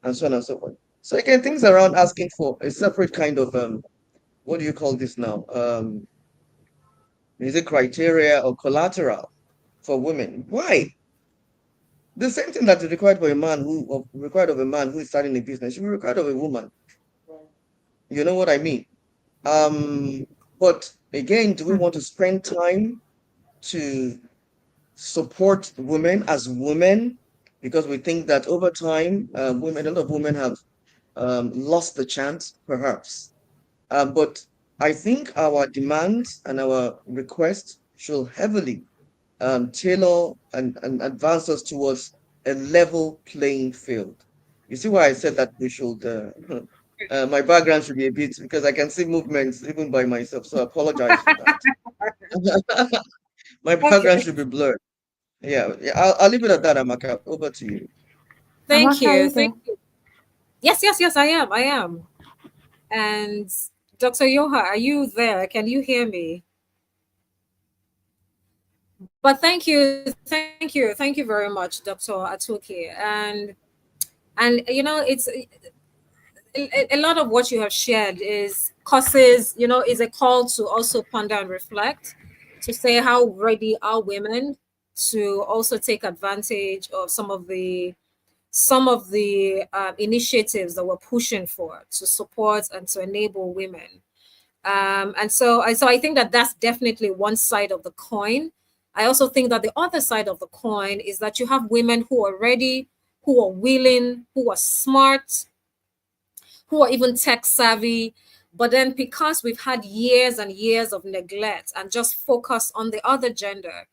and so on and so forth. So again, things around asking for a separate kind of what do you call this now? Is it criteria or collateral for women? Why? The same thing that is required for a man required of a man who is starting a business should be required of a woman. You know what I mean? But again, do we Mm. want to spend time to support women as women? Because we think that over time, a lot of women have lost the chance, perhaps. But I think our demands and our requests should heavily tailor and advance us towards a level playing field. You see why I said that we should, my background should be a bit, because I can see movements even by myself, so I apologize for that. My background Okay. should be blurred. Yeah, I'll leave it at that, Amaka. Over to you. Thank Amaka, are you. you Thank there? you. Yes, yes, yes, I am. I am. And Dr. Yoha, are you there? Can you hear me? But thank you very much, Dr. Atoki. And it's a lot of what you have shared is causes, is a call to also ponder and reflect, to say how ready are women to also take advantage of some of the initiatives that we're pushing for to support and to enable women. And so I think that that's definitely one side of the coin. I also think that the other side of the coin is that you have women who are ready, who are willing, who are smart, who are even tech savvy. But then because we've had years and years of neglect and just focus on the other gender,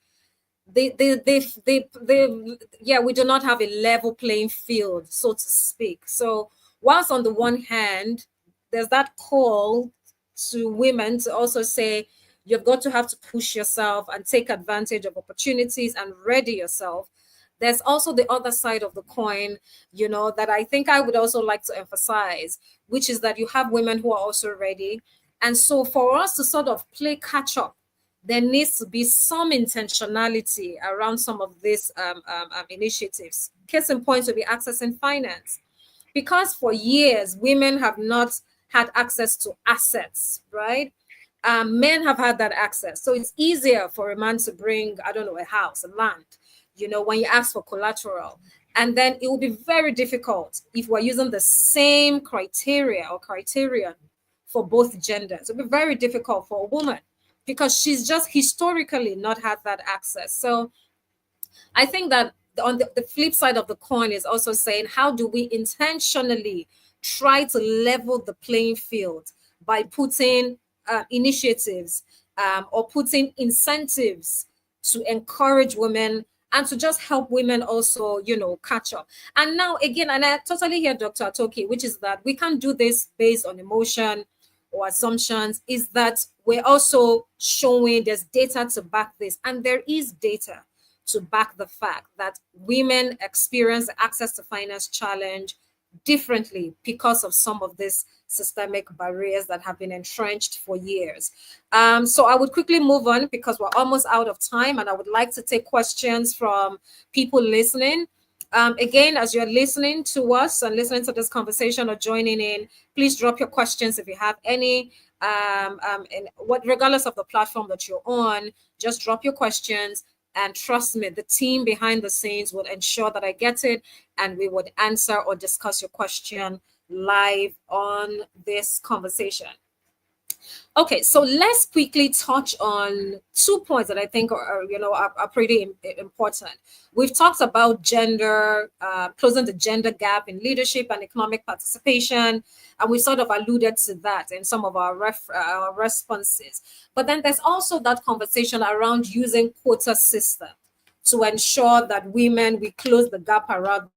yeah, we do not have a level playing field, so to speak. So whilst on the one hand there's that call to women to also say you've got to have to push yourself and take advantage of opportunities and ready yourself, there's also the other side of the coin, that I think I would also like to emphasize, which is that you have women who are also ready. And so for us to sort of play catch up, there needs to be some intentionality around some of these initiatives. Case in point would be accessing finance, because for years women have not had access to assets, right? Men have had that access, so it's easier for a man to bring, I don't know, a house, a land, when you ask for collateral. And then it will be very difficult if we're using the same criteria or criterion for both genders. It'll be very difficult for a woman because she's just historically not had that access. So I think that on the flip side of the coin is also saying, how do we intentionally try to level the playing field by putting initiatives or putting incentives to encourage women and to just help women also, catch up. And now again, and I totally hear Dr. Atoki, which is that we can't do this based on emotion or assumptions, is that we're also showing there's data to back this. And there is data to back the fact that women experience access to finance challenge differently because of some of these systemic barriers that have been entrenched for years. So I would quickly move on because we're almost out of time, and I would like to take questions from people listening. Again, as you're listening to us and listening to this conversation or joining in, please drop your questions if you have any. And regardless of the platform that you're on, just drop your questions. And trust me, the team behind the scenes will ensure that I get it and we would answer or discuss your question live on this conversation. Okay, so let's quickly touch on 2 points that I think are pretty important. We've talked about gender, closing the gender gap in leadership and economic participation, and we sort of alluded to that in some of our responses. But then there's also that conversation around using quota system to ensure that we close the gap around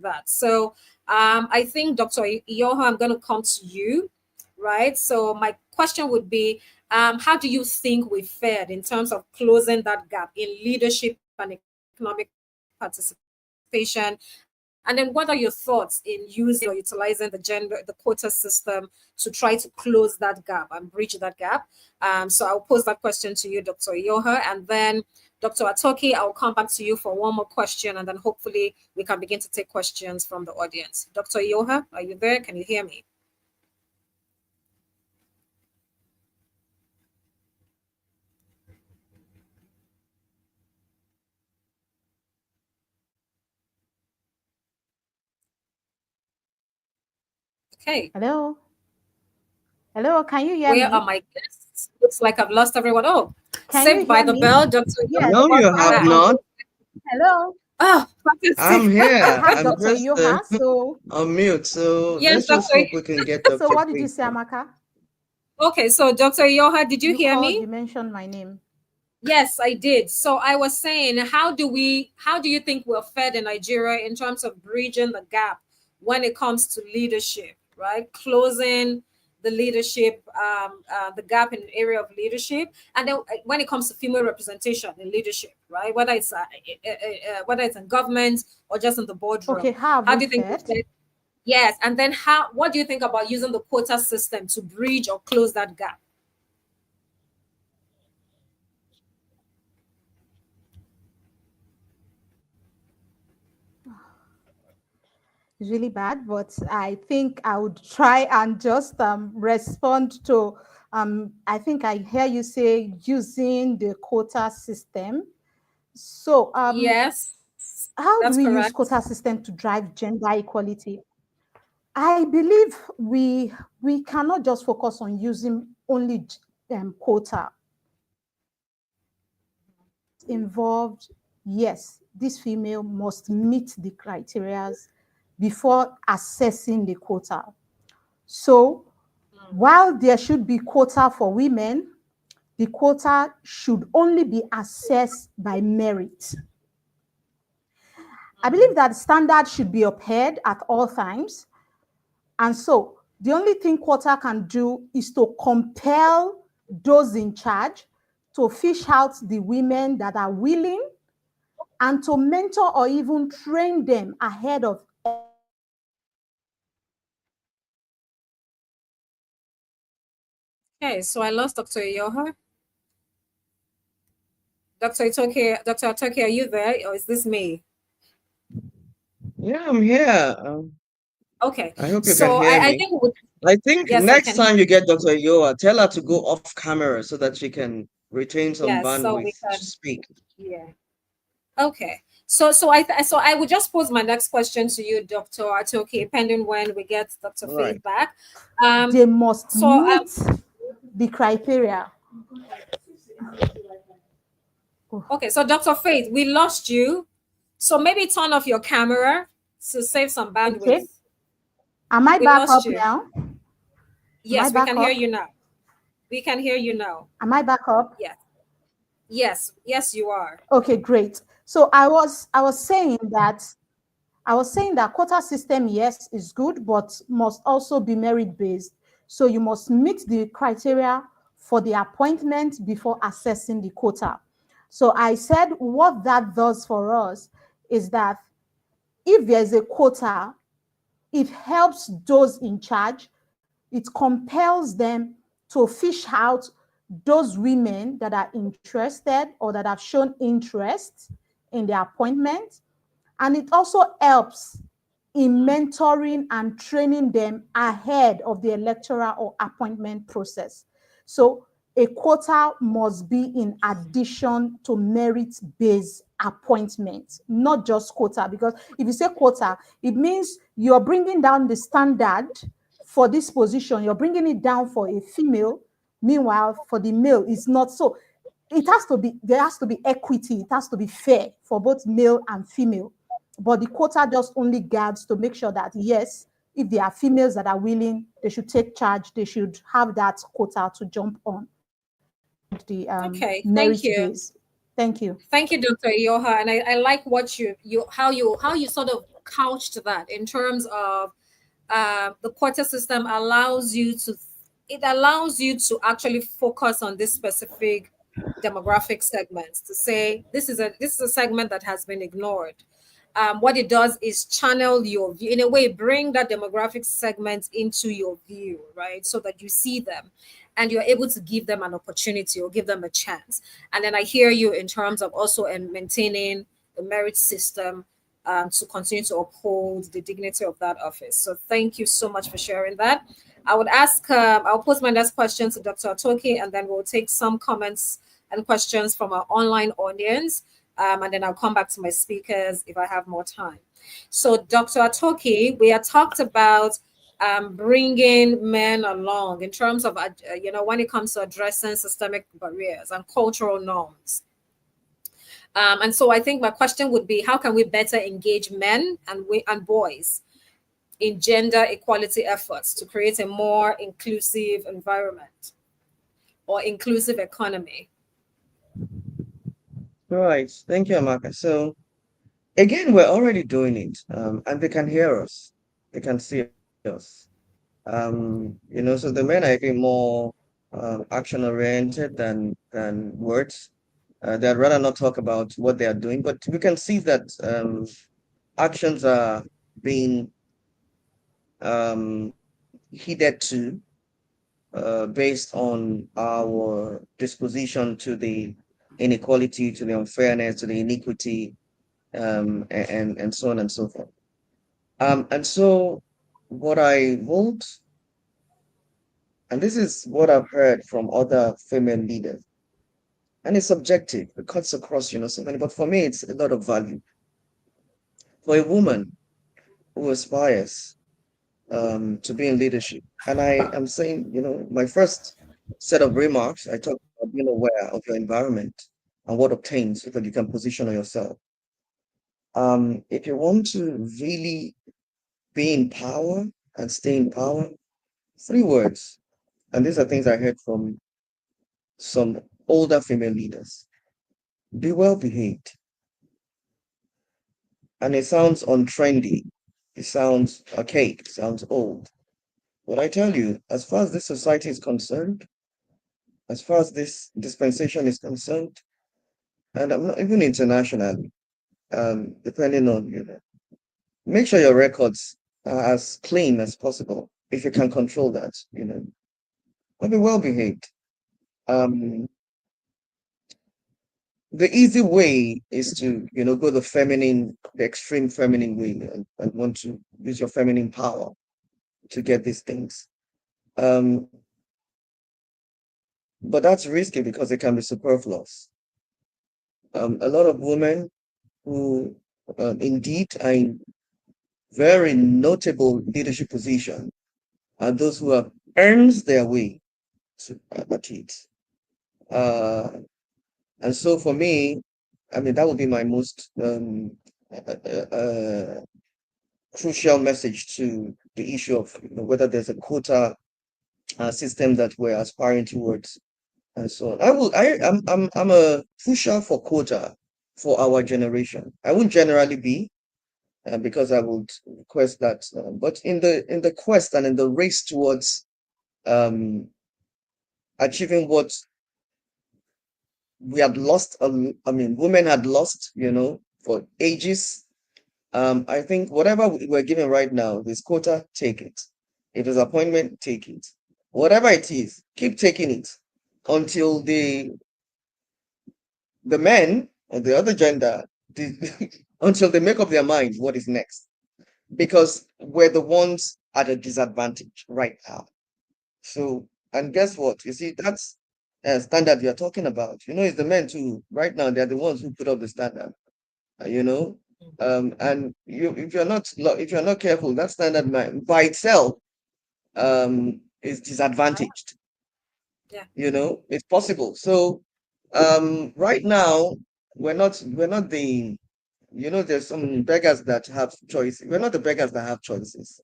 that. So I think, Dr. Iyoha, I'm going to come to you, right? So my question would be, how do you think we fared in terms of closing that gap in leadership and economic participation? And then what are your thoughts in using or utilizing the quota system to try to close that gap and bridge that gap? So I'll pose that question to you, Dr. Iyoha, and then Dr. Atoki, I'll come back to you for one more question, and then hopefully we can begin to take questions from the audience. Dr. Iyoha, are you there? Can you hear me? Okay. Hello? Hello, can you hear Where are me? my guests? Looks like I've lost everyone. Oh, Can you saved by hear the me? bell, Dr. Yes, No, you I have was. not. Hello? Oh, I'm fantastic. I here. have I'm Dr. just Iyoha. So, on mute. So Yes, let's just Dr. hope we can get so Dr. what did you Faith say, now. Amaka? Okay, so Dr. Iyoha, did you You hear called, me? you mentioned my name. Yes, I did. So I was saying, how do you think we're fed in Nigeria in terms of bridging the gap when it comes to leadership, right? Closing the leadership, the gap in the area of leadership, and then when it comes to female representation in leadership, right? Whether it's in government or just in the Okay, boardroom. how have How we do you think we're fared? fed? Yes, and then what do you think about using the quota system to bridge or close that gap? It's really bad, but I think I would try and just respond to. I think I hear you say using the quota system. So, Yes, how do that's we use correct. quota system to drive gender equality? I believe we cannot just focus on using only quota. Involved, yes, this female must meet the criteria before assessing the quota. So while there should be quota for women, the quota should only be assessed by merit. I believe that standards should be upheld at all times. And so the only thing quota can do is to compel those in charge to fish out the women that are willing and to mentor or even train them ahead of. Okay, so I lost Dr. Iyoha. Dr. Atoki, are you there, or is this me? Yeah, I'm here. Okay, I hope you can so hear I me. think we would, I think yes, I next can hear time you you. get Dr. Yoa, tell her to go off camera so that she can retain some Yes, so bandwidth we to can, speak. yeah. Okay, so I would just pose my next question to you, Dr. Atoki, pending when we get Dr. All right. Faith back. Um, They must so meet the criteria. Oh, okay, so Dr. Faith, we lost you. So maybe turn off your camera to save some okay. bandwidth. Am I We back lost up you. now? Am I Yes, we back can hear up? you now. We can hear you now. Am I back up? Yes. Yes, you are. Okay, great. So I was saying that quota system, yes, is good, but must also be merit based. So you must meet the criteria for the appointment before assessing the quota. So I said what that does for us is that if there's a quota, it helps those in charge, it compels them to fish out those women that are interested or that have shown interest in the appointment. And it also helps in mentoring and training them ahead of the electoral or appointment process. So a quota must be in addition to merit-based appointment, not just quota. Because if you say quota, it means you're bringing down the standard for this position. You're bringing it down for a female Meanwhile, for the male, it's not so. It has to be, there has to be equity, it has to be fair for both male and female. But the quota just only guards to make sure that, yes, if there are females that are willing, they should take charge, they should have that quota to jump on the Okay, merit thank you. base. Thank you. Thank you, Dr. Iyoha. And I like what you sort of couched that in terms of the quota system allows you to actually focus on this specific demographic segments, to say this is a segment that has been ignored. What it does is channel your view, in a way, bring that demographic segment into your view, right? So that you see them and you're able to give them an opportunity or give them a chance. And then I hear you in terms of also maintaining the merit system to continue to uphold the dignity of that office. So thank you so much for sharing that. I would ask, I'll pose my next question to Dr. Atoki, and then we'll take some comments and questions from our online audience. And then I'll come back to my speakers if I have more time. So Dr. Atoki, we had talked about bringing men along in terms of, when it comes to addressing systemic barriers and cultural norms. And so I think my question would be, how can we better engage men and boys in gender equality efforts to create a more inclusive environment or inclusive economy? Right. Thank you, Amaka. So again, we're already doing it, and they can hear us. They can see us. So the men are even more action oriented than words. They'd rather not talk about what they are doing, but we can see that actions are being heeded to based on our disposition to the inequality, to the unfairness, to the iniquity, and so on and so forth. And so what I want, and this is what I've heard from other female leaders, and it's subjective, it cuts across, so many, but for me, it's a lot of value. For a woman who aspires to be in leadership, and I am saying, my first set of remarks, I talk about being aware of your environment and what obtains so that you can position yourself. If you want to really be in power and stay in power, 3 words, and these are things I heard from some older female leaders: be well behaved. And it sounds untrendy, it sounds archaic, it sounds old. But I tell you, as far as this society is concerned, as far as this dispensation is concerned, and I'm not even internationally, depending on, make sure your records are as clean as possible if you can control that, but be well behaved. The easy way is to, go the extreme feminine way, and want to use your feminine power to get these things. But that's risky because it can be superfluous. A lot of women who indeed are in very notable leadership position are those who have earned their way to it. And so for me, that would be my most crucial message to the issue of whether there's a quota system that we're aspiring towards, and so on. I'm a pusher for quota for our generation. I won't generally be, because I would request that, but in the quest and in the race towards achieving what we had lost, women had lost, for ages. I think whatever we're giving right now, this quota, take it. If it's appointment, take it. Whatever it is, keep taking it until the men or the other gender, until they make up their mind what is next. Because we're the ones at a disadvantage right now. So, and guess what? You see, that's a standard you're talking about. It's the men too. Right now, they're the ones who put up the standard. And if you're not careful, that standard by itself is disadvantaged. Yeah. It's possible. So right now we're not the there's some beggars that have choices. We're not the beggars that have choices.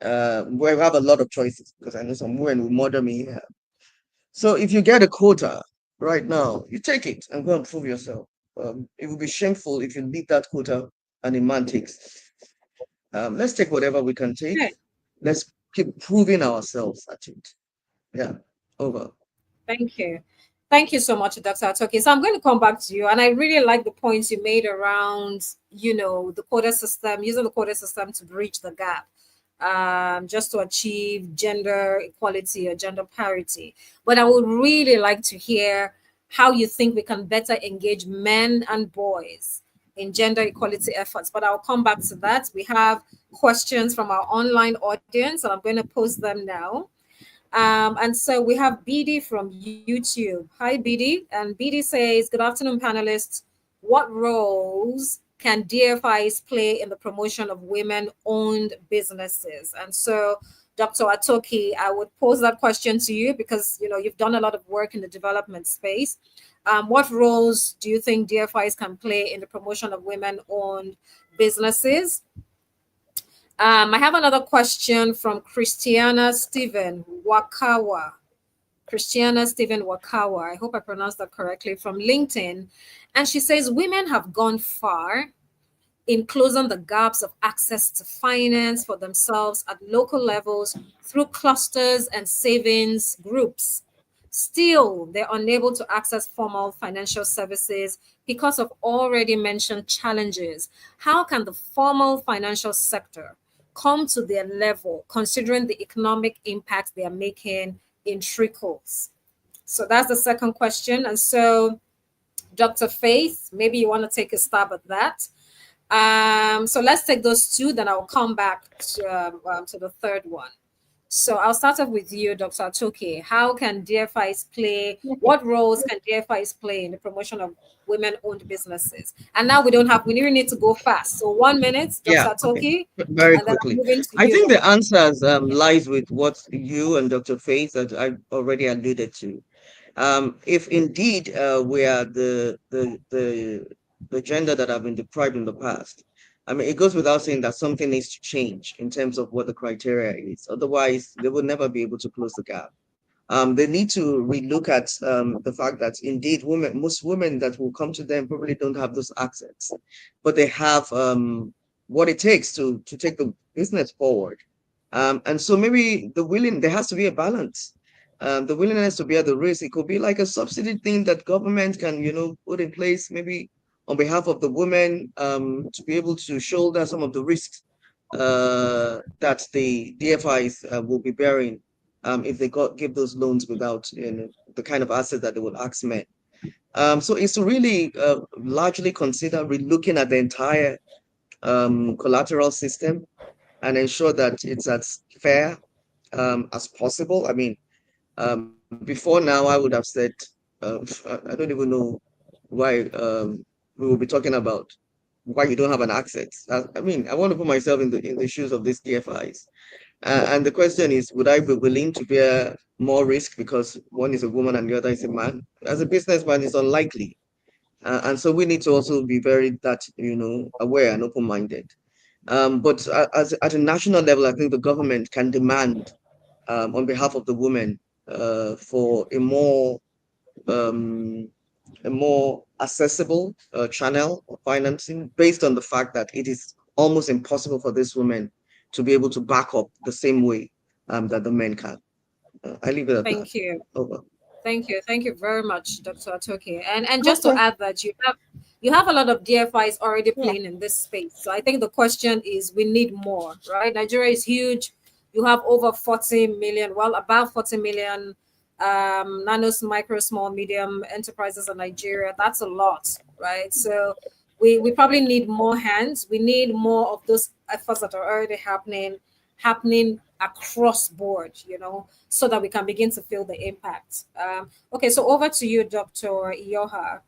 We have a lot of choices because I know some women will murder me here. So if you get a quota right now, you take it and go and prove yourself. It would be shameful if you leave that quota and a man takes. Let's take whatever we can take. Okay. Let's keep proving ourselves at it. Yeah. Over. Thank you. Thank you so much, Dr. Atoki. So I'm going to come back to you. And I really like the points you made around, the quota system, using the quota system to bridge the gap, just to achieve gender equality or gender parity. But I would really like to hear how you think we can better engage men and boys in gender equality efforts. But I'll come back to that. We have questions from our online audience, and I'm going to post them now. And so we have BD from YouTube. Hi, BD. And BD says, good afternoon, panelists. What roles can DFIs play in the promotion of women-owned businesses? And so, Dr. Atoki, I would pose that question to you because, you've done a lot of work in the development space. What roles do you think DFIs can play in the promotion of women-owned businesses? I have another question from Christiana Steven Wakawa. Christiana Steven Wakawa, I hope I pronounced that correctly, from LinkedIn. And she says, women have gone far in closing the gaps of access to finance for themselves at local levels through clusters and savings groups. Still, they're unable to access formal financial services because of already mentioned challenges. How can the formal financial sector come to their level, considering the economic impact they are making in trickles? So that's the second question. And so, Dr. Faith, maybe you want to take a stab at that. So let's take those two, then I'll come back to the third one. So I'll start off with you, Dr. Atoki. How can DFIs play? What roles can DFIs play in the promotion of women-owned businesses? And now we really need to go fast. So 1 minute, Yeah. Dr. Okay. Atoki, Very and then I'm quickly. moving to I you, think Dr. the answers lies with what you and Dr. Faith that I already alluded to. If indeed we are the gender that have been deprived in the past, I mean, it goes without saying that something needs to change in terms of what the criteria is. Otherwise, they will never be able to close the gap. They need to relook at the fact that indeed most women that will come to them probably don't have those assets, but they have what it takes to take the business forward. And so maybe there has to be a balance. The willingness to bear the risk. It could be like a subsidy thing that government can, put in place, maybe on behalf of the women, to be able to shoulder some of the risks that the DFIs will be bearing if they give those loans without the kind of assets that they would ask men. So it's to really largely consider relooking at the entire collateral system and ensure that it's as fair as possible. I mean, before now, I would have said, I don't even know why we will be talking about why you don't have an accent. I mean, I want to put myself in the shoes of these DFIs. And the question is, would I be willing to bear more risk because one is a woman and the other is a man? As a businessman, it's unlikely. And so we need to also be very aware and open-minded. But at a national level, I think the government can demand on behalf of the women for um, a more accessible channel of financing based on the fact that it is almost impossible for these women to be able to back up the same way that the men can. I leave it at that. Thank you. Over. Thank you very much, Dr. Atoki. And just to Okay. add that you have a lot of DFIs already Yeah. playing in this space. So I think the question is we need more, right? Nigeria is huge. You have over 40 million, well, about 40 million nanos, micro, small, medium enterprises in Nigeria. That's a lot, right? So we probably need more hands. We need more of those efforts that are already happening across board, so that we can begin to feel the impact. Okay, so over to you, Dr. Iyoha.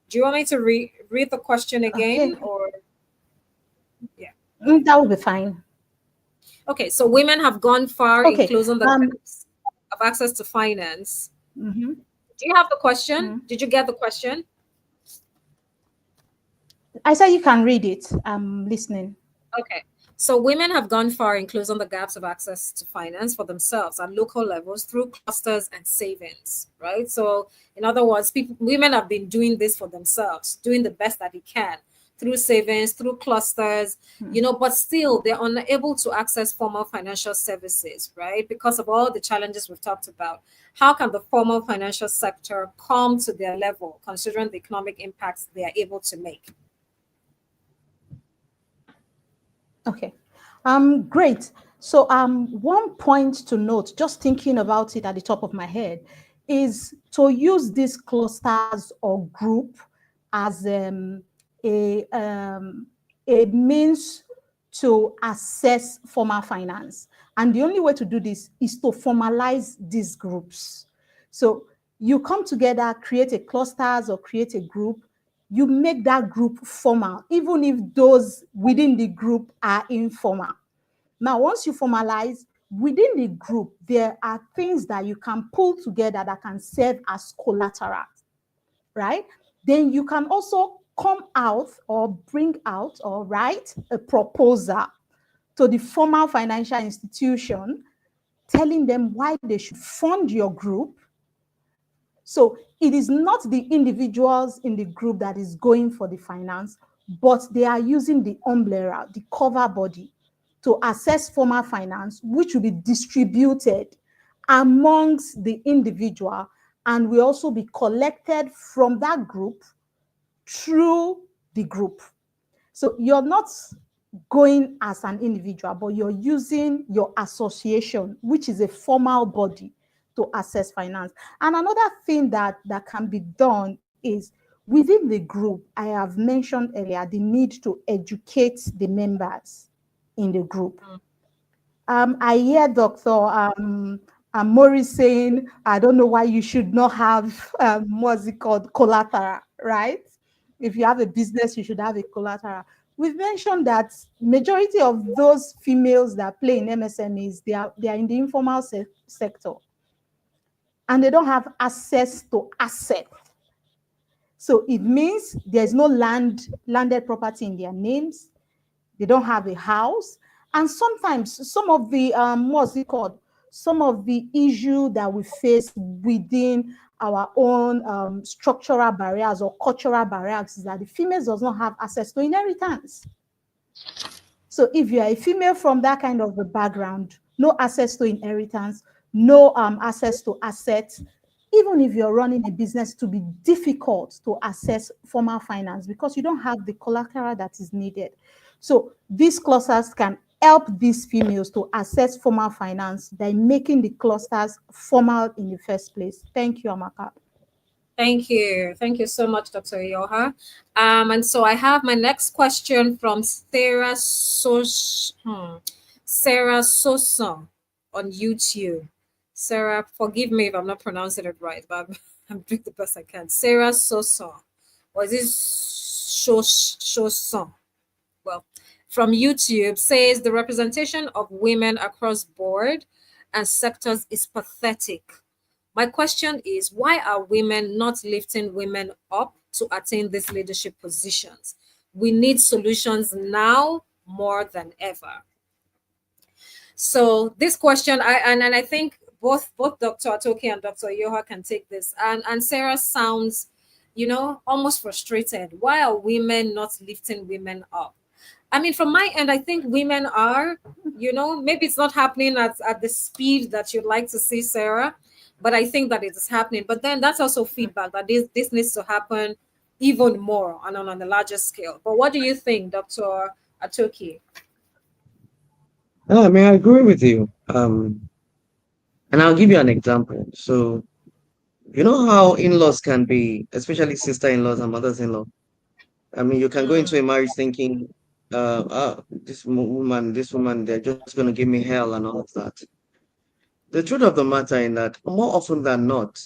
Do you want me to read the question Okay. again, or yeah? That will be fine. Okay, so women have gone far in Okay. closing the gaps of access to finance Mm-hmm. Do you have the question? Mm-hmm. Did you get the question? I said you can read it. I'm listening. Okay. So women have gone far in closing the gaps of access to finance for themselves at local levels through clusters and savings, right? So in other words, women have been doing this for themselves, doing the best that they can through savings, through clusters, but still they're unable to access formal financial services, right? Because of all the challenges we've talked about. How can the formal financial sector come to their level considering the economic impacts they are able to make? Okay. Great. So one point to note, just thinking about it at the top of my head, is to use these clusters or group as a um, a means to assess formal finance. And the only way to do this is to formalize these groups. So you come together, create a clusters or create a group, you make that group formal, even if those within the group are informal. Now, once you formalize, within the group, there are things that you can pull together that can serve as collateral, right? Then you can also come out or bring out or write a proposal to the formal financial institution telling them why they should fund your group. So it is not the individuals in the group that is going for the finance, but they are using the umbrella, the cover body, to assess formal finance, which will be distributed amongst the individual and will also be collected from that group through the group. So you're not going as an individual, but you're using your association, which is a formal body, to assess finance. And another thing that can be done is within the group, I have mentioned earlier the need to educate the members in the group. I hear Dr. Mories saying, I don't know why you should not have what's it called, collateral, right? If you have a business, you should have a collateral. We've mentioned that majority of those females that play in MSMEs, they are in the informal sector, and they don't have access to asset. So it means there's no landed property in their names. They don't have a house. And sometimes some of the what's it called? Some of the issue that we face within our own structural barriers or cultural barriers is that the females does not have access to inheritance. So if you are a female from that kind of a background, no access to inheritance, no access to assets, even if you're running a business, to be difficult to access formal finance because you don't have the collateral that is needed. So these clusters can help these females to access formal finance by making the clusters formal in the first place. Thank you, Amaka. Thank you. Thank you so much, Dr. Iyoha. And so I have my next question from Sarah Sosa on YouTube. Sarah, forgive me if I'm not pronouncing it right, but I'm doing the best I can. Sarah Sosa. Or is it Sosa? Well, from YouTube says the representation of women across board and sectors is pathetic. My question is, why are women not lifting women up to attain these leadership positions? We need solutions now more than ever. So this question, I think both Dr. Atoki and Dr. Iyoha can take this. And Sarah sounds, almost frustrated. Why are women not lifting women up? I mean, from my end, I think women are, maybe it's not happening at the speed that you'd like to see, Sarah, but I think that it is happening. But then that's also feedback that this needs to happen even more and on a larger scale. But what do you think, Dr. Atoki? I mean, I agree with you. And I'll give you an example. So, you know how in-laws can be, especially sister-in-laws and mothers-in-law. I mean, you can go into a marriage thinking, this woman, they're just going to give me hell and all of that. The truth of the matter is that more often than not,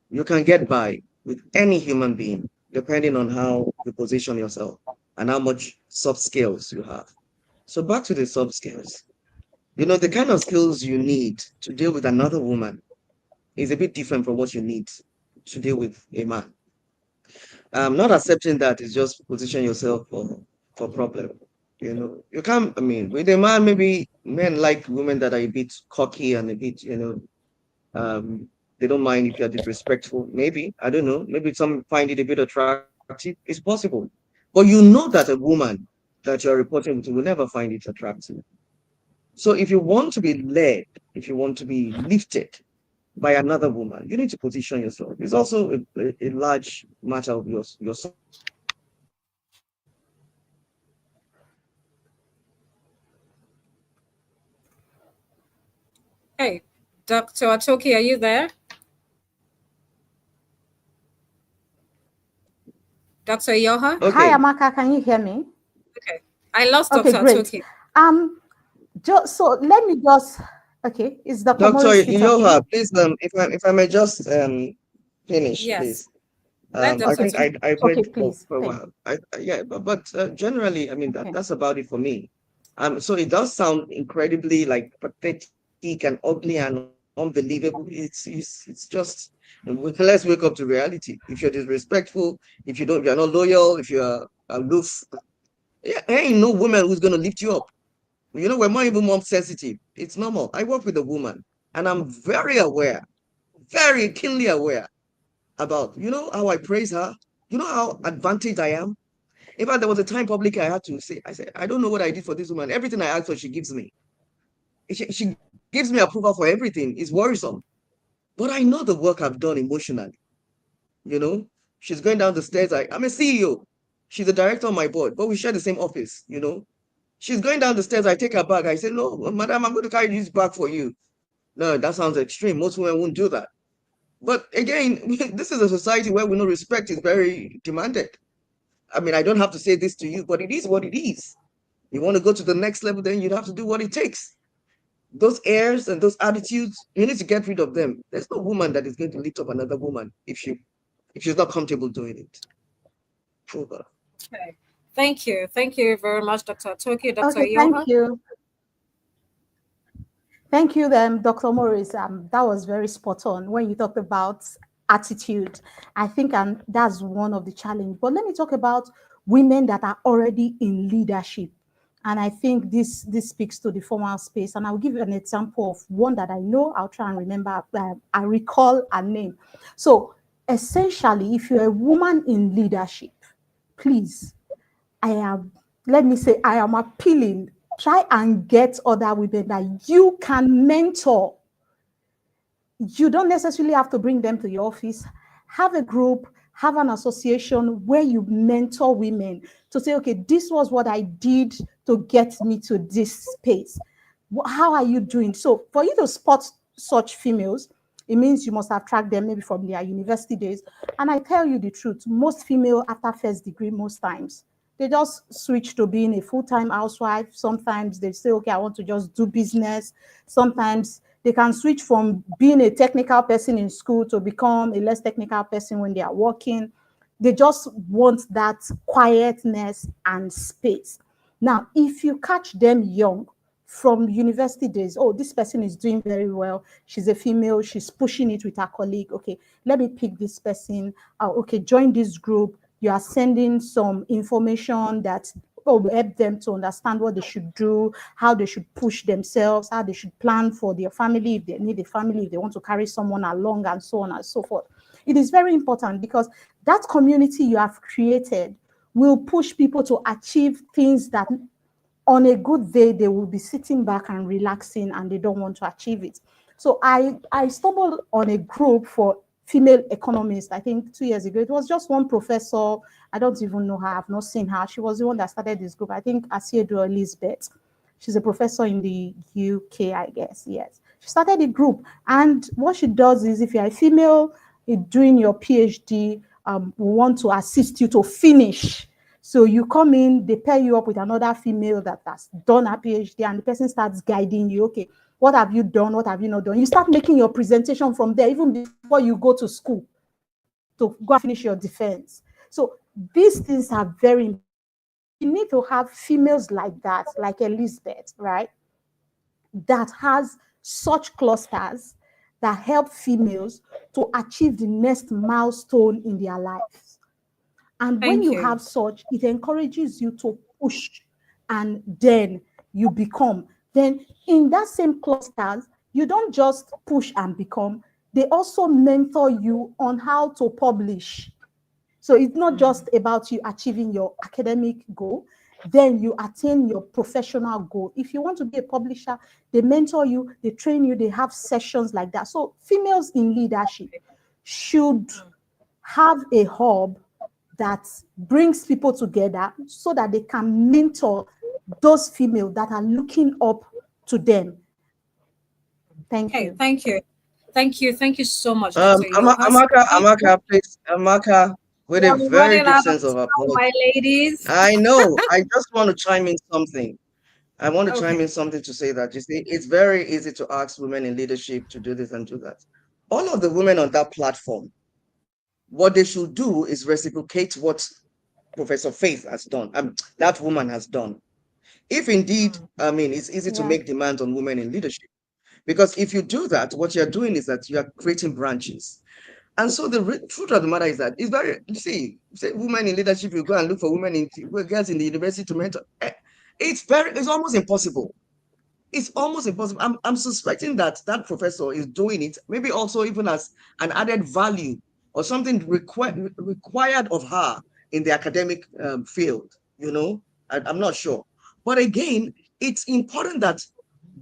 you can get by with any human being, depending on how you position yourself and how much soft skills you have. So back to the soft skills. The kind of skills you need to deal with another woman is a bit different from what you need to deal with a man. Not accepting that is just position yourself for problem. You can't. I mean, with a man, maybe men like women that are a bit cocky and a bit, they don't mind if you're disrespectful. Maybe, I don't know. Maybe some find it a bit attractive. It's possible, but you know that a woman that you're reporting to will never find it attractive. So if you want to be led, if you want to be lifted by another woman, you need to position yourself. It's also a large matter of your Hey, Dr. Atoki, are you there? Dr. Iyoha? Hi, okay. Amaka, can you hear me? Okay. I lost Okay, Dr. great. Atoki. So let me just, okay, is Dr. Dr. Mories still Iyoha, talking? please, if I may just finish, Yes. please. Let I Dr. think Atoki. I Okay, went please. for a Thank while. Yeah, but generally, I mean Okay. that's about it for me. So it does sound incredibly like pathetic and ugly and unbelievable. It's just let's wake up to reality. If you're disrespectful, if you're not loyal, if you're aloof, yeah, there ain't no woman who's gonna lift you up. We're even more sensitive. It's normal. I work with a woman, and I'm very aware, very keenly aware about, how I praise her, how advantaged I am. In fact, there was a time publicly I had to say, I said, I don't know what I did for this woman. Everything I ask for, she gives me. She gives me approval for everything. It's worrisome. But I know the work I've done emotionally. You know, she's going down the stairs. I'm a CEO. She's a director on my board, but we share the same office. She's going down the stairs. I take her bag. I say, no, madam, I'm going to carry this bag for you. No, that sounds extreme. Most women won't do that. But again, this is a society where we know respect is very demanded. I mean, I don't have to say this to you, but it is what it is. You want to go to the next level, then you'd have to do what it takes. Those airs and those attitudes, you need to get rid of them. There's no woman that is going to lift up another woman if she's not comfortable doing it. Over. Okay. Thank you. Thank you very much, Dr. Atoki. Dr. Okay, thank Iyoha? you. Thank you, Dr. Morris. That was very spot on when you talked about attitude. I think that's one of the challenge. But let me talk about women that are already in leadership. And I think this speaks to the formal space. And I'll give you an example of one that I know. I'll try and remember. I recall a name. So essentially, if you're a woman in leadership, please, let me say, I am appealing. Try and get other women that you can mentor. You don't necessarily have to bring them to your office. Have a group, have an association where you mentor women to say, okay, this was what I did to get me to this space. How are you doing? So for you to spot such females, it means you must have tracked them maybe from their university days. And I tell you the truth, most female after first degree, most times, they just switch to being a full-time housewife. Sometimes they say, okay, I want to just do business. Sometimes they can switch from being a technical person in school to become a less technical person when they are working. They just want that quietness and space. Now, if you catch them young, from university days, oh, this person is doing very well. She's a female. She's pushing it with her colleague. Okay, let me pick this person. Okay, join this group. You are sending some information that will help them to understand what they should do, how they should push themselves, how they should plan for their family, if they need a family, if they want to carry someone along, and so on and so forth. It is very important because that community you have created will push people to achieve things that on a good day, they will be sitting back and relaxing and they don't want to achieve it. So I stumbled on a group for female economists, I think 2 years ago. It was just one professor. I don't even know her. I've not seen her. She was the one that started this group. I think Asiedo Elizabeth. She's a professor in the UK, I guess. Yes. She started a group. And what she does is if you're a female doing your PhD, we want to assist you to finish. So you come in, they pair you up with another female that has done her PhD, and the person starts guiding you. Okay, what have you done? What have you not done? You start making your presentation from there, even before you go to school to go and finish your defense. So these things are very important. You need to have females like that, like Elizabeth, right? That has such clusters that help females to achieve the next milestone in their lives. And when you have such, it encourages you to push, and then you become. Then in that same clusters, you don't just push and become, they also mentor you on how to publish. So it's not just about you achieving your academic goal, then you attain your professional goal. If you want to be a publisher, they mentor you, they train you, they have sessions like that. So females in leadership should have a hub that brings people together so that they can mentor those females that are looking up to them. Thank you. Thank you. Thank you so much, Dr. Amaka, please, Amaka, with a very good sense of apology. My ladies. I know. I just want to chime in something. I want to chime in something to say that, you see, it's very easy to ask women in leadership to do this and do that. All of the women on that platform, what they should do is reciprocate what Professor Faith has done, that woman has done. If indeed, it's easy to make demands on women in leadership. Because if you do that, what you're doing is that you are creating branches. And so the truth of the matter is that it's very, say women in leadership, you go and look for girls in the university to mentor. It's almost impossible. It's almost impossible. I'm suspecting that professor is doing it, maybe also even as an added value or something required of her in the academic field, I'm not sure. But again, it's important that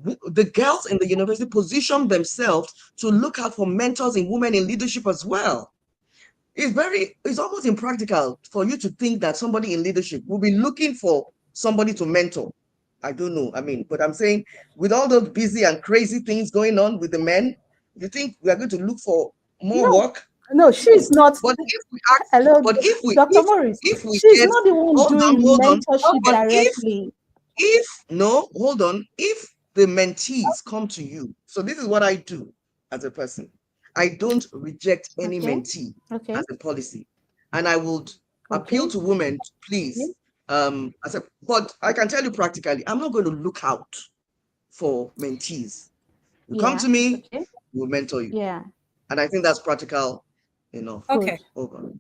the girls in the university position themselves to look out for mentors in women in leadership as well. It's almost impractical for you to think that somebody in leadership will be looking for somebody to mentor. I don't know. But I'm saying with all those busy and crazy things going on with the men, you think we are going to look for more work? No, she's not. But if we ask, hello, Dr. Mories, she's not the one doing mentorship directly. If the mentees come to you, so this is what I do as a person. I don't reject any mentee as a policy, and I would appeal to women to please. But I can tell you practically, I'm not going to look out for mentees. You come to me, we'll mentor you. Yeah, and I think that's practical enough. Okay. Over.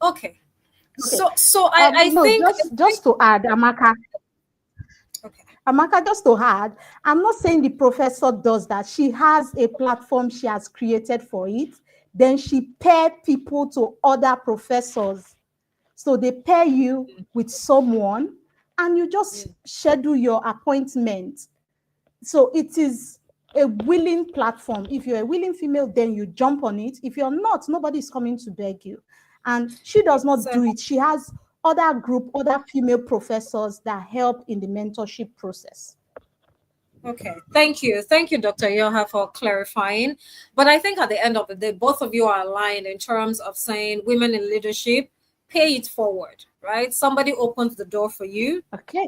Okay. So I think just to add, Amaka. Okay. Amaka, just to add, I'm not saying the professor does that. She has a platform she has created for it. Then she paired people to other professors. So they pair you with someone and you just schedule your appointment. So it is a willing platform. If you're a willing female, then you jump on it. If you're not, nobody's coming to beg you. And she does not do it. She has other female professors that help in the mentorship process. Okay, thank you, Dr. Iyoha, for clarifying. But I think at the end of the day, both of you are aligned in terms of saying women in leadership, pay it forward, right? Somebody opens the door for you,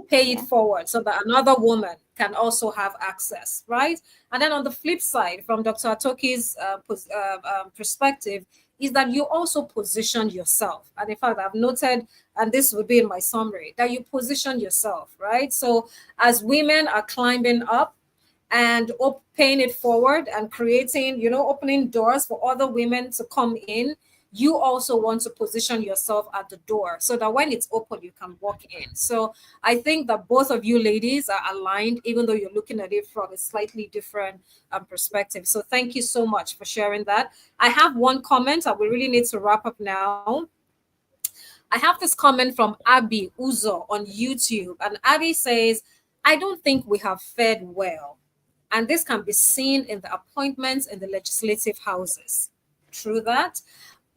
pay it forward so that another woman can also have access, right? And then on the flip side, from Dr. Atoki's perspective, is that you also position yourself. And in fact, I've noted, and this would be in my summary, that you position yourself, right? So as women are climbing up and paying it forward and creating, opening doors for other women to come in, you also want to position yourself at the door so that when it's open, you can walk in. So I think that both of you ladies are aligned, even though you're looking at it from a slightly different perspective. So thank you so much for sharing that. I have one comment that we really need to wrap up now. I have this comment from Abby Uzo on YouTube. And Abby says, I don't think we have fared well. And this can be seen in the appointments in the legislative houses. True that.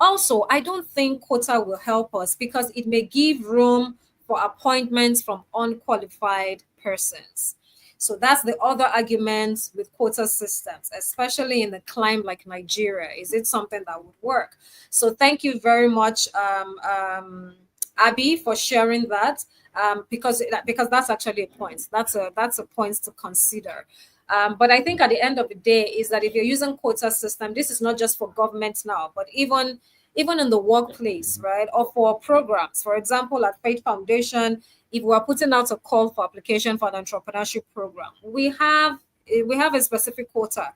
Also, I don't think quota will help us because it may give room for appointments from unqualified persons. So that's the other argument with quota systems, especially in a climate like Nigeria. Is it something that would work? So thank you very much, Abby, for sharing that, because that's actually a point. That's a point to consider. But I think at the end of the day is that if you're using quota system, this is not just for government now, but even in the workplace, right? Or for programs. For example, at Faith Foundation, if we're putting out a call for application for an entrepreneurship program, we have a specific quota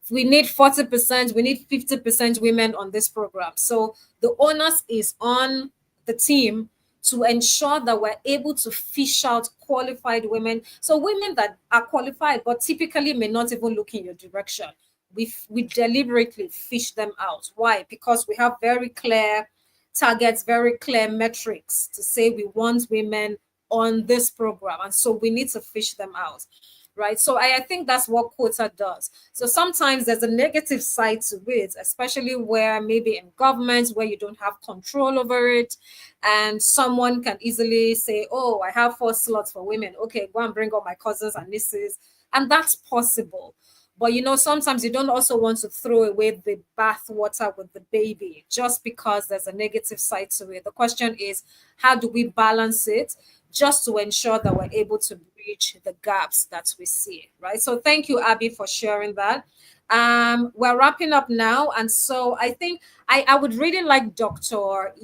we need 40%, we need 50% women on this program. So the onus is on the team to ensure that we're able to fish out qualified women. So women that are qualified, but typically may not even look in your direction. We deliberately fish them out. Why? Because we have very clear targets, very clear metrics to say we want women on this program. And so we need to fish them out. Right. So I think that's what Quota does. So sometimes there's a negative side to it, especially where maybe in government where you don't have control over it, and someone can easily say, oh, I have 4 slots for women. Okay, go and bring all my cousins and nieces. And that's possible. But sometimes you don't also want to throw away the bathwater with the baby just because there's a negative side to it. The question is, how do we balance it just to ensure that we're able to bridge the gaps that we see, right? So thank you, Abby, for sharing that. We're wrapping up now. And so I think I would really like Dr.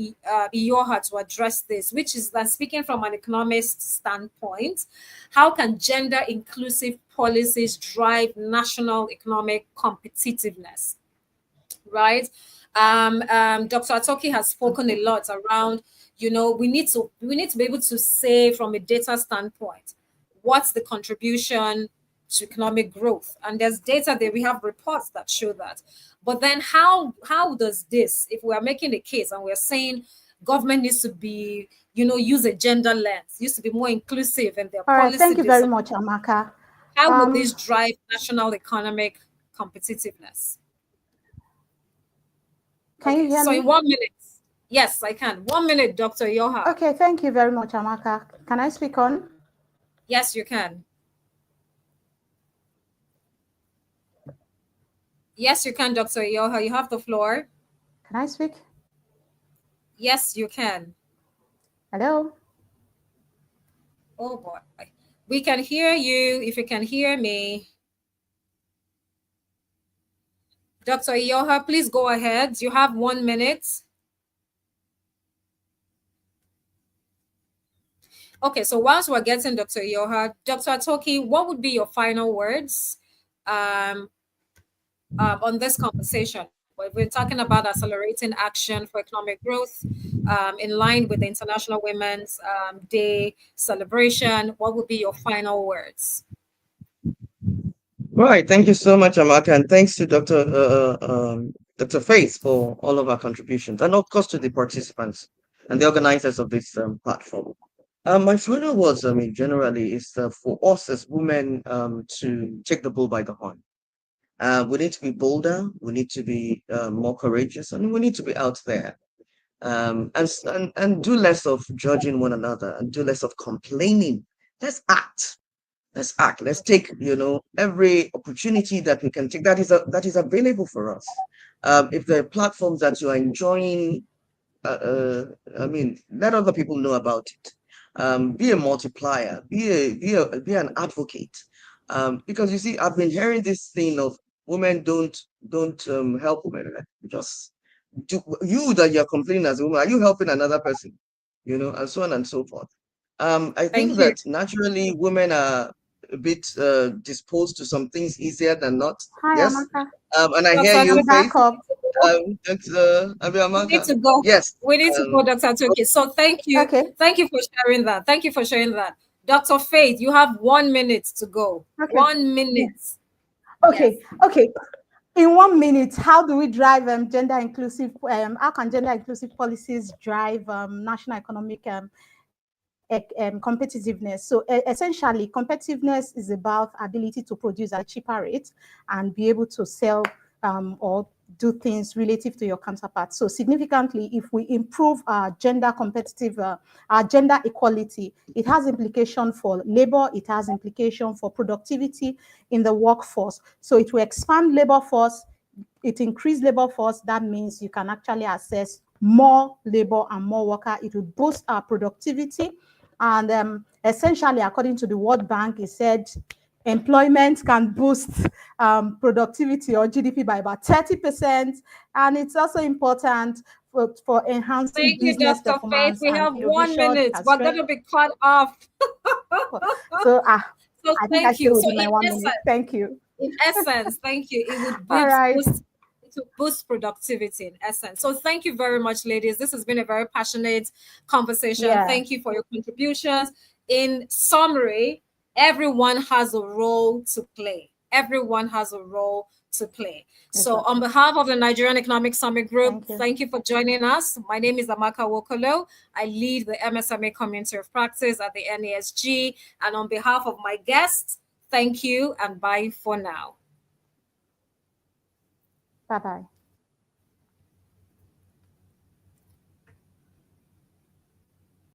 Iyoha to address this, which is that speaking from an economist standpoint, how can gender inclusive policies drive national economic competitiveness, right? Dr. Atoki has spoken a lot around, we need to be able to say from a data standpoint, what's the contribution to economic growth? And there's data there, we have reports that show that. But then how does this, if we are making a case and we're saying government needs to be, use a gender lens, used to be more inclusive in their policy. All right, thank you very much, Amaka. How will this drive national economic competitiveness? Can you hear me? So in 1 minute. Yes, I can. 1 minute, Dr. Iyoha. Okay, thank you very much, Amaka. Can I speak on? Yes, you can. Yes, you can, Dr. Iyoha. You have the floor. Can I speak? Yes, you can. Hello? Oh, boy. We can hear you if you can hear me. Dr. Iyoha, please go ahead. You have 1 minute. Okay, so whilst we're getting Dr. Iyoha, Dr. Atoki, what would be your final words on this conversation? We're talking about accelerating action for economic growth in line with the International Women's Day celebration. What would be your final words? Right. Thank you so much, Amaka, and thanks to Dr. Faith for all of our contributions, and of course to the participants and the organizers of this platform. My final words, generally, is for us as women to take the bull by the horn. We need to be bolder, we need to be more courageous, and we need to be out there. And do less of judging one another and do less of complaining. Let's act. Let's act. Let's take, every opportunity that we can take that is available for us. If there are platforms that you are enjoying, let other people know about it. Be a multiplier, be an advocate. Because you see, I've been hearing this thing of women don't help women. Just do you that you're complaining as a woman, are you helping another person? And so on and so forth. I think that naturally women are a bit disposed to some things easier than not. Hi, Yes. Amaka. And I hear you, Faith. We need to go. Yes. We need to go, Dr. Atoki. So thank you. Okay. Thank you for sharing that. Thank you for sharing that. Dr. Faith, you have 1 minute to go. Okay. 1 minute. Okay. Yes. Okay. In 1 minute, how do we drive gender inclusive? How can gender inclusive policies drive national economic competitiveness? So essentially, competitiveness is about ability to produce at a cheaper rate and be able to sell or do things relative to your counterpart. So significantly, if we improve our gender our gender equality, it has implication for labor, it has implication for productivity in the workforce. So it will expand labor force, it increase labor force. That means you can actually access more labor and more worker. It will boost our productivity. And essentially, according to the World Bank, it said employment can boost productivity or GDP by about 30%. And it's also important for enhancing business Dr. performance. Faith. We have 1 minute. We're going to be cut off. So So I think I thank you. still So my 1 minute. Thank you. In essence, thank you. It would All right. boost productivity in essence. So thank you very much, ladies. This has been a very passionate conversation. Yeah. Thank you for your contributions. In summary, everyone has a role to play. Everyone has a role to play. So Exactly. on behalf of the Nigerian Economic Summit Group, Thank you. for joining us. My name is Amaka Nwaokolo. I lead the MSME Community of Practice at the NESG. And on behalf of my guests, thank you and bye for now. Bye-bye.